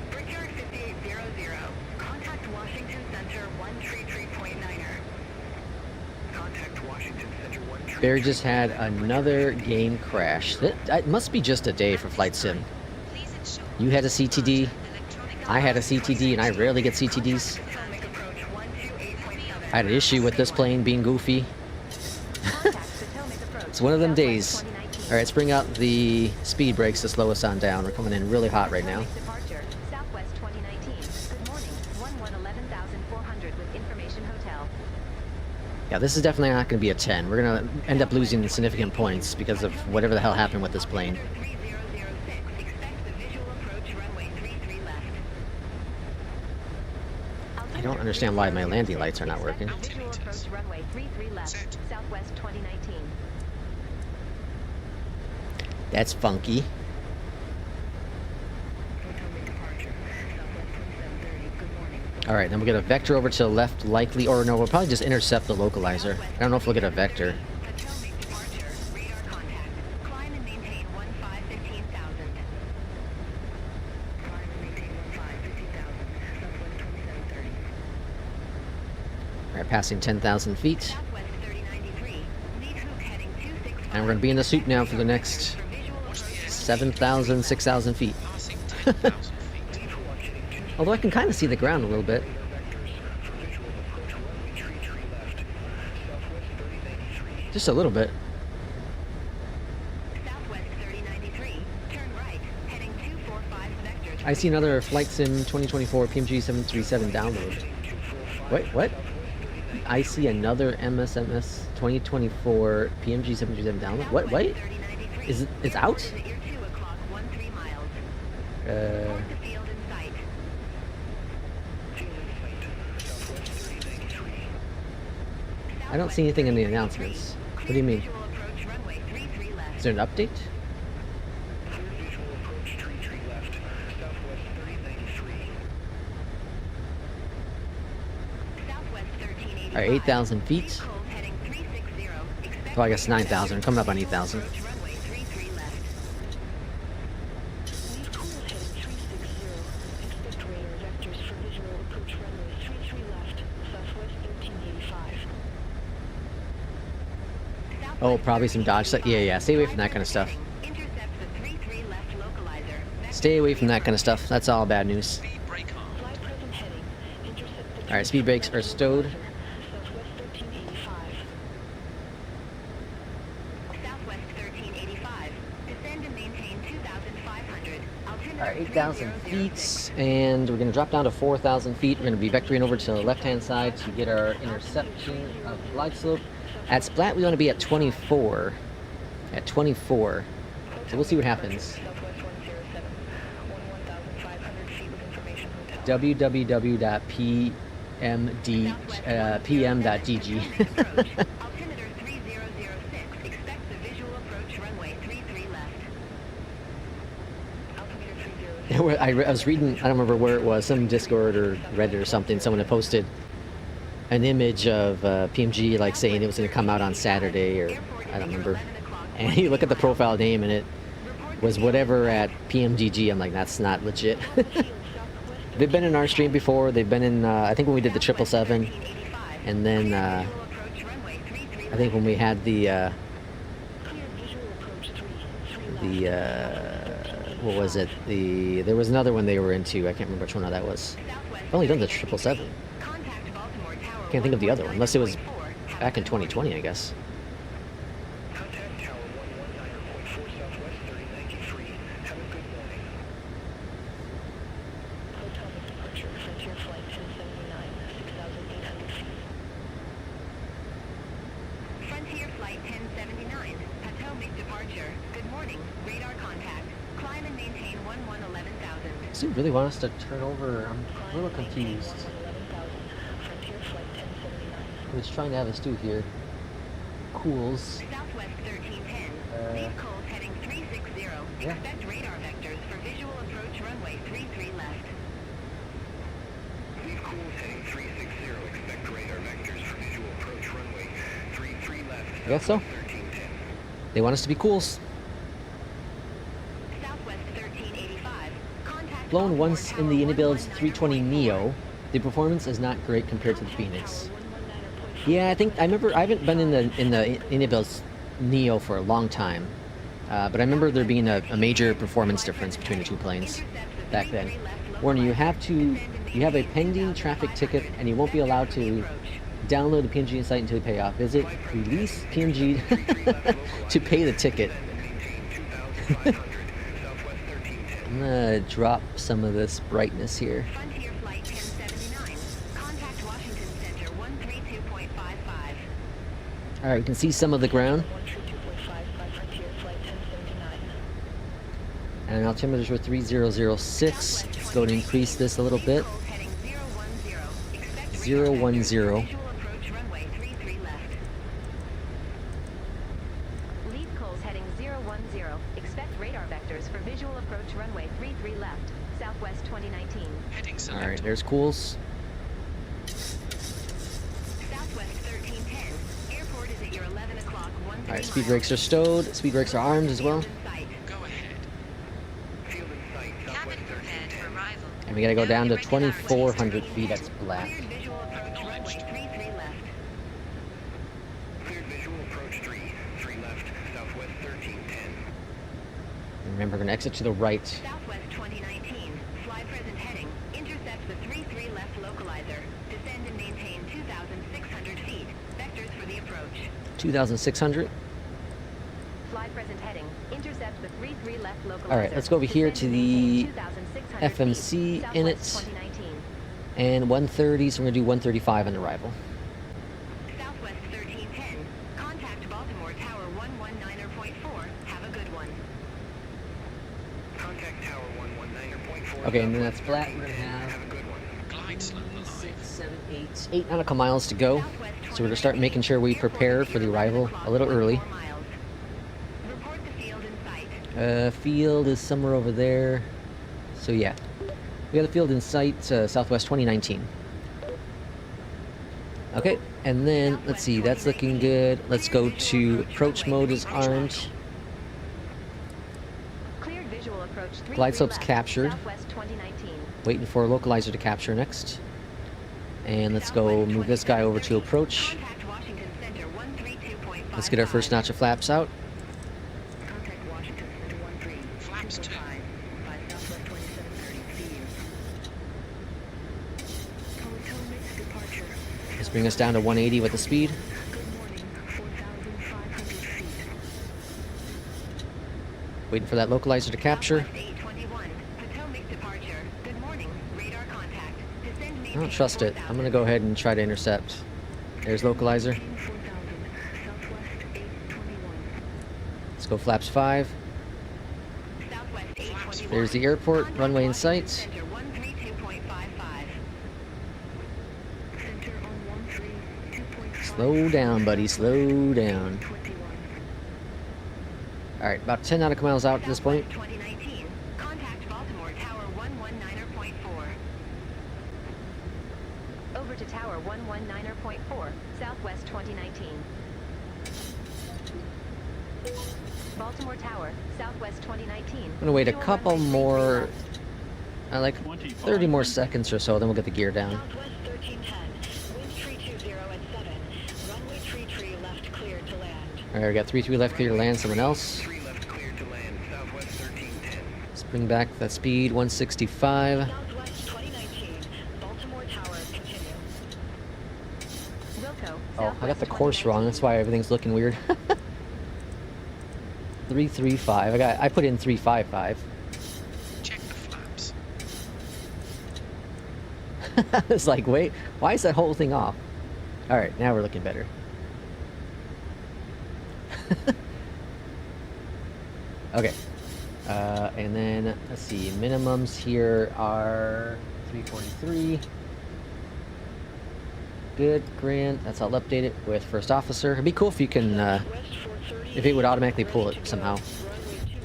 Brickyard 5800, contact Washington Center 133.9er. Contact Washington Center 133.9er. Barry just had another game crash. It must be just a day for Flight Sim. Please ensure You had a CTD, electronic I had a CTD, and I rarely get CTDs. Potomac approach 128.7. I had an issue with this plane being goofy. It's one of them days. Alright, let's bring out the speed brakes to slow us on down. We're coming in really hot right now. Departure, Southwest 2019. Good morning, 11,400 with Information Hotel. Yeah, this is definitely not going to be a 10. We're going to end up losing significant points because of whatever the hell happened with this plane. 3006, expect the visual approach runway 33 left. I don't understand why my landing lights are not working. Visual approach runway 33 left, Set. Southwest 2019. That's funky. Potomac departure, Southwest 2730, good morning. Alright, then we'll get a vector over to the left, likely, or no, we'll probably just intercept the localizer. I don't know if we'll get a vector. Potomac departure, radar contact. Climb and maintain 15,000. Climb and maintain 15,000, Southwest 2730. Alright, passing 10,000 feet. Southwest 3093, lead hook heading 265. And we're going to be in the soup now for the next 7,000, 6,000 feet. Passing 10,000 feet. Although I can kind of see the ground a little bit. Just a little bit. Southwest 3093, turn right, heading 245 vectors. I see another Flight Sim 2024 PMG 737 download. Wait, what? I see another Msfs 2024 PMG 737 download. What? Wait, is it? It's out? At your 2 o'clock, 13 miles. Uh, Mark the field in sight. I don't see anything in the announcements. What do you mean? Visual approach runway 33 left. Is there an update? Visual approach 33 left. Southwest 3093. Southwest 1385. All right, 8,000 feet. Lead cold heading 360. Expect Well, I guess radar 9,000. Coming up on 8,000. approach runway 33 left. Lead cool heading 360. Expect radar vectors for visual approach runway 33 left, Southwest 1385. Oh, probably some Dodge stuff. Yeah. Stay away from that kind of stuff. Intercept the 33 left localizer. Stay away from that kind of stuff. That's all bad news. Speed brake arm. Fly present heading. Intercept the All right, speed brakes are stowed. Southwest 1385. Southwest 1385. Descend and maintain 2,500. Altimeter All right, 8,000 3006. feet, and we're going to drop down to 4,000 feet. We're going to be vectoring over to the left-hand side to get our interception of glide slope. At Splat, we want to be at 24. At 24. So we'll see what happens. Southwest 107. 11,500 feet with information hotel. www.pmdg. Altimeter 3006. Expect the visual approach runway 33 left. Altimeter 3006. I was reading, I don't remember where it was, some Discord or Reddit or something, someone had posted an image of PMG like saying it was going to come out on Saturday, or I don't remember. And you look at the profile name and it was whatever at PMDG. I'm like, that's not legit. They've been in our stream before. They've been in, I think when we did the 777, and then I think when we had the what was it? There was another one they were into. I can't remember which one that was. I've only done the 777. Can't think of the other one, unless it was back in 2020, I guess. Contact Tower 119.4 Southwest 3093. Have a good morning. Hotel departure, Frontier Flight 1079, 6,800 feet. Frontier Flight 1079. Potomac departure. Good morning. Radar contact. Climb and maintain 11,000. Does he really want us to turn over? I'm a little confused. 11,000. Frontier Flight 1079. What he's trying to have us do here. Cools. Southwest 1310. Lead cold heading 360. Yeah. Expect radar vectors for visual approach runway 33 left. Lead cools heading 360. Expect radar vectors for visual approach runway 33 left. I guess so. 1310. They want us to be cools. Southwest 1385. Contact Flown Baltimore once Tower in the Unibuild's 320 119.4. Neo. The performance is not great compared to the Phoenix. 119.4. Yeah, I remember. I haven't been in the Unibuild's Neo for a long time, but I remember there being a major performance difference between the two planes back then. Warning: you have a pending traffic ticket, and you won't be allowed to download the PMG site until you pay off. Visit Release PMG to pay the ticket. I'm gonna drop some of this brightness here. Frontier Flight 1079. Contact Washington Center 132.55. All right, we can see some of the ground, 132.55 Frontier Flight 1079. and altimeters were 3006. Let's go and increase this a little bit. Cold heading 010. Expect 010. visual approach runway 33 left. Lead Coles heading 010. Expect radar vectors for visual approach runway 33 left. Southwest 2019. Heading All select. right, there's cools. Southwest 1310. Airport is at your 11 o'clock 13 All right, speed brakes are stowed. Speed brakes are armed as well. Go ahead. Field in sight. Cabin Southwest prepared 1310. for arrival. And we gotta go down to Now irregular 2,400 feet at Splat. Cleared visual approach runway 33 left. Cleared visual approach 3 left. Southwest 1310. And remember, we're gonna exit to the right. Southwest 2019. Fly present heading. Intercept the 33 left localizer. Descend and maintain 2,600 feet. Vectors for the approach. 2,600. Fly present heading. Intercept the 33 left localizer. All right, let's go over here to the 2,600 FMC feet, in it. Southwest 2019. And 130, so we're gonna do 135 on arrival. Southwest 1310. Contact Baltimore Tower 119.4. Have a good one. Contact Tower 119.4. Okay, and then that's flat. We're gonna have Have a good one. Glide slope alive. 6, 7, 8 nautical miles to go. So we're gonna start making sure we prepare for the arrival a little early. Report the field in sight. Field is somewhere over there. So yeah, we got the field in sight, Southwest 2019. Okay, and then let's see, that's looking good. Let's go to approach mode is armed. Cleared visual approach 33 Glide slope's left, captured. Southwest 2019. Waiting for localizer to capture next. And let's go move this guy over to approach. Contact Washington Center 132.55. Let's get our first notch of flaps out. Contact Washington Center 13. Flaps 2. By Southwest 2730. See you. Potomac departure. Let's bring us down to 180 with the speed. Good morning. 4,500 feet. Waiting for that localizer to capture. Southwest 821. Potomac departure. Good morning. Radar contact. Descend I don't trust it. I'm gonna go ahead and try to intercept. There's localizer. 4,000. Southwest 821. Let's go flaps 5. Southwest 821. There's the airport, Contact runway in Washington sight. Center 132.55. Center on 13.2.5. Slow down, buddy, slow down. 21. Alright, about 10 nautical miles out at this point. Southwest 2019. Contact Baltimore Tower 119.4. Over to Tower 119.4, Southwest 2019. Baltimore Tower, Southwest 2019. I'm gonna wait a Fuel couple runway 33 more, left. like 30 more seconds or so, then we'll get the gear down. Southwest 1310. Wind 320 at 7. Runway 33 left cleared to land. Alright, we got 3-3 left clear to land, someone else. 3 left cleared to land. Southwest 1310. Let's bring back that speed, 165. Southwest 2019. Baltimore Tower continue. Wilco, Oh, I got the Southwest course wrong, that's why everything's looking weird. 335. I put in 355. Check the flaps. It's like, wait, why is that whole thing off? Alright, now we're looking better. Okay. And then, let's see, minimums here are 343. Good, grand. That's all updated with first officer. It'd be cool if you can, if it would automatically pull it somehow.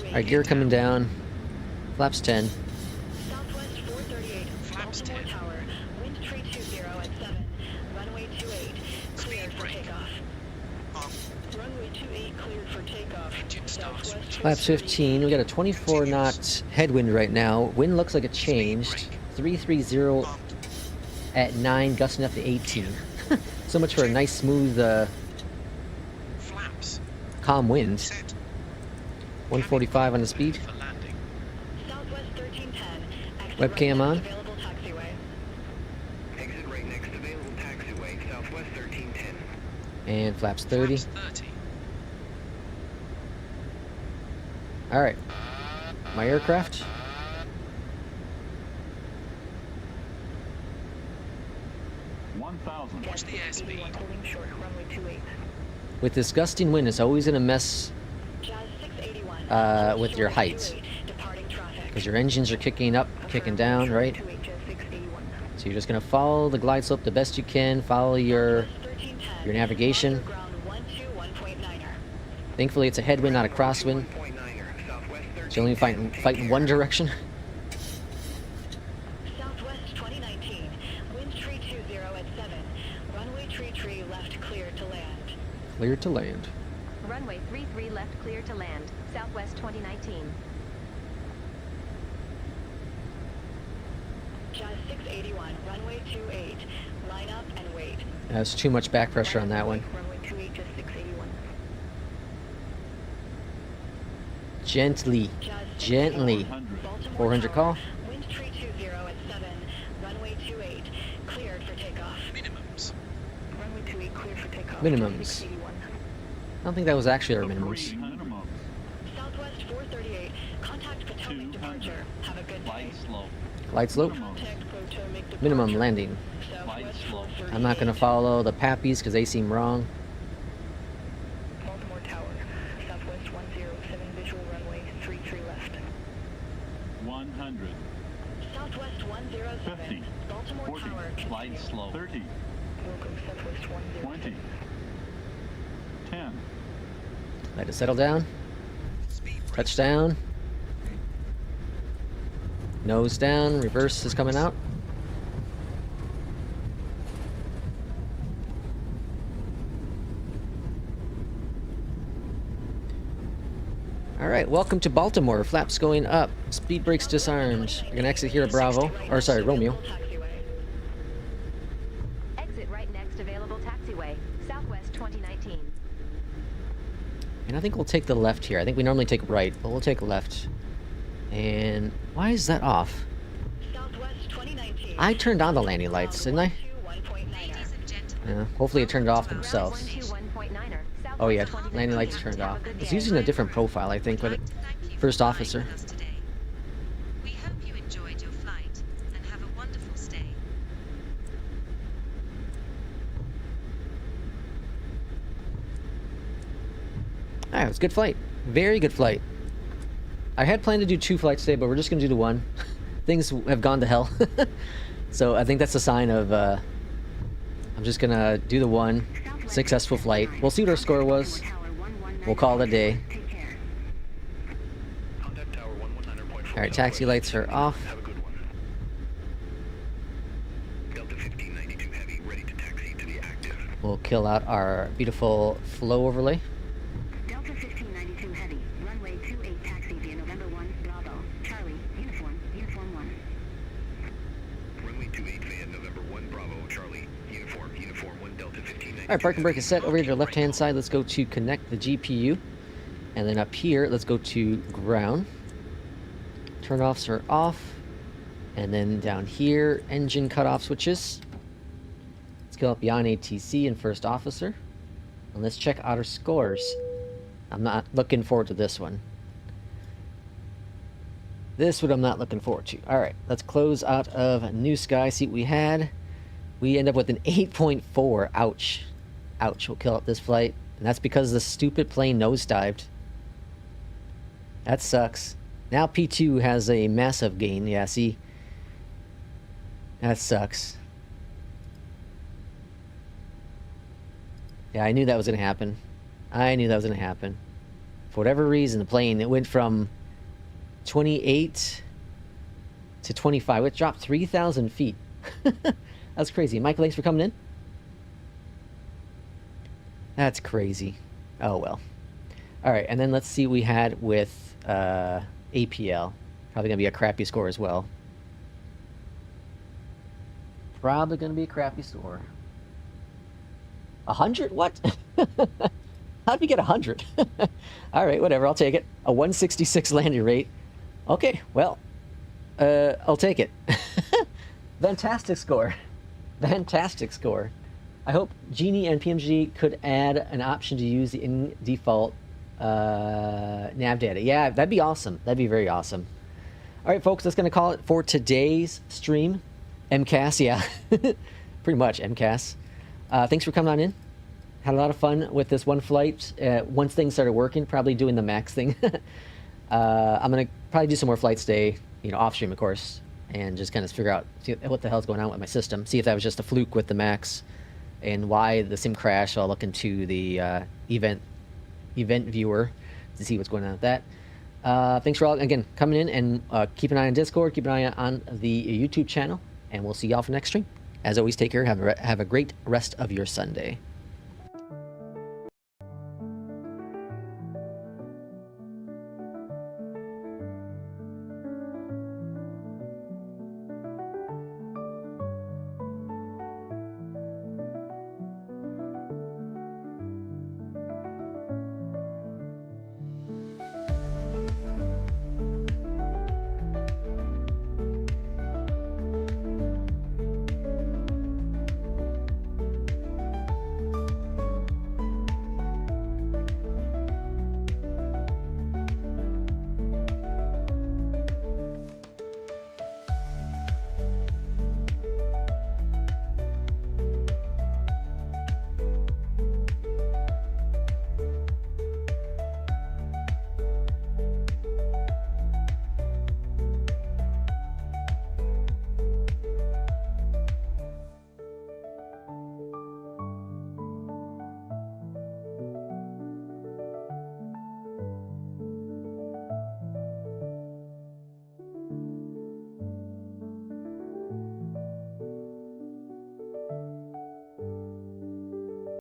Alright, gear coming down. Flaps 10. Southwest 438. Flaps Baltimore 10. Tower. Wind 320 at 7. Runway 28. Cleared for brake. takeoff. Off. Runway 28 cleared for takeoff. Engine start Southwest switch. Flaps 15. We got a 24 knot headwind right now. Wind looks like it changed. 330 Armed. at 9, gusting up to 18. So much for a nice, smooth, Flaps. calm wind. Set. 145 on the speed. For landing. Southwest 1310. Exit Webcam right on. next available taxiway. Exit right next available taxiway. Southwest 1310. And flaps 30. Flaps 30. Alright. My aircraft. Watch the airspeed. 81 holding short. Runway 28. With this gusting wind, it's always going to mess Jazz 681. with your height. 28, departing traffic. because your engines are kicking up, kicking down, right? 28, Jazz 681. So you're just going to follow the glide slope the best you can, follow your Southwest 1310. your navigation. Ground 121.9er. Thankfully, it's a headwind, not a crosswind. 1.9er. Southwest So you're only fighting one direction. Southwest 2019. Wind 320 at 7. Runway 33 left clear to land. Clear to land. Runway 33 left clear to land, Southwest 2019. Jazz 681. Runway 28. Line up and wait. There's too much back pressure on that one. Runway 28, Jazz 681. Gently. Jazz Gently. 681. 400 call. Wind 320 at 7. Runway 28. Cleared for takeoff. Minimums. Runway 28 clear for takeoff. Minimums. 681. I don't think that was actually our minimums. Southwest 438. Contact Potomac 200. departure. Have a good day. Light slope. Light slope. Contact Potomac departure. Minimum landing. Light Southwest slope. 438. I'm not going to follow the Pappies because they seem wrong. Baltimore Tower. Southwest 107. Visual runway 33 left. 100. Southwest 107. 50. Baltimore 40. Tower. Light continue. slope. 30. Welcome Southwest 107. 20. 10. Let it settle down. Speed brake. Touchdown. Nose down. Reverse is coming out. All right, welcome to Baltimore. Flaps going up. Speed brakes disarmed. You're gonna exit here at Bravo, or sorry, Romeo. Exit right next available taxiway. Southwest 2019. And I think we'll take the left here. I think we normally take right, but we'll take left. And why is that off? Southwest 2019. I turned on the landing lights, didn't I? 1.9er. Ladies and gentlemen, Yeah, hopefully it turned off themselves. 121.9er. Oh yeah, Southwest landing 2019. lights turned Have a off. good It's day. using a different profile, I think, we'd but like to thank you first for officer. flying with us today. We hope you enjoyed your flight and have a wonderful stay. Alright, it was a good flight. Very good flight. I had planned to do 2 flights today, but we're just gonna do the one. Things have gone to hell. So I think that's a sign of I'm just gonna do the one successful flight. We'll see what our score was. We'll call it a day. Contact Tower 119.4. Alright, taxi lights are off. Have a good one. Delta 1592 Heavy, ready to taxi to the active. We'll kill out our beautiful flow overlay. Delta 1592 Heavy. Runway 28 taxi via November 1, Bravo. Charlie, uniform 1. Runway 28 via November 1 Bravo Charlie. Uniform 1 Delta 1592. Alright, parking brake is set. Over here to the left hand side, let's go to connect the GPU. And then up here, let's go to ground. Turn-offs are off. And then down here, engine cutoff switches. Let's go up beyond ATC and first officer. And let's check out our scores. I'm not looking forward to this one. This one I'm not looking forward to. Alright, let's close out of New Sky, see what we had. We end up with an 8.4. Ouch. Ouch, we'll kill out this flight. And that's because the stupid plane nosedived. That sucks. Now P2 has a massive gain. Yeah, see? That sucks. Yeah, I knew that was going to happen. I knew that was going to happen. For whatever reason, the plane, it went from 28 to 25. It dropped 3,000 feet. That's crazy. Michael, thanks for coming in. That's crazy. Oh, well. All right, and then let's see what we had with APL. Probably going to be a crappy score as well. Probably going to be a crappy score. 100? What? How'd we get 100? All right, whatever. I'll take it. A 166 landing rate. Okay, well, I'll take it. Fantastic score. Fantastic score. I hope Genie and PMDG could add an option to use the in-default nav data. Yeah, that'd be awesome. That'd be very awesome. All right, folks, that's going to call it for today's stream. MCAS, yeah. Pretty much, MCAS. Thanks for coming on in. Had a lot of fun with this one flight. Once things started working, probably doing the max thing. I'm going to probably do some more flights today, off stream, of course, and just kind of figure out what the hell's going on with my system. See if that was just a fluke with the max and why the sim crashed. So I'll look into the event viewer to see what's going on with that. Thanks for all, again, coming in, and keep an eye on Discord, keep an eye on the YouTube channel, and we'll see y'all for next stream. As always, take care. Have a great rest of your Sunday.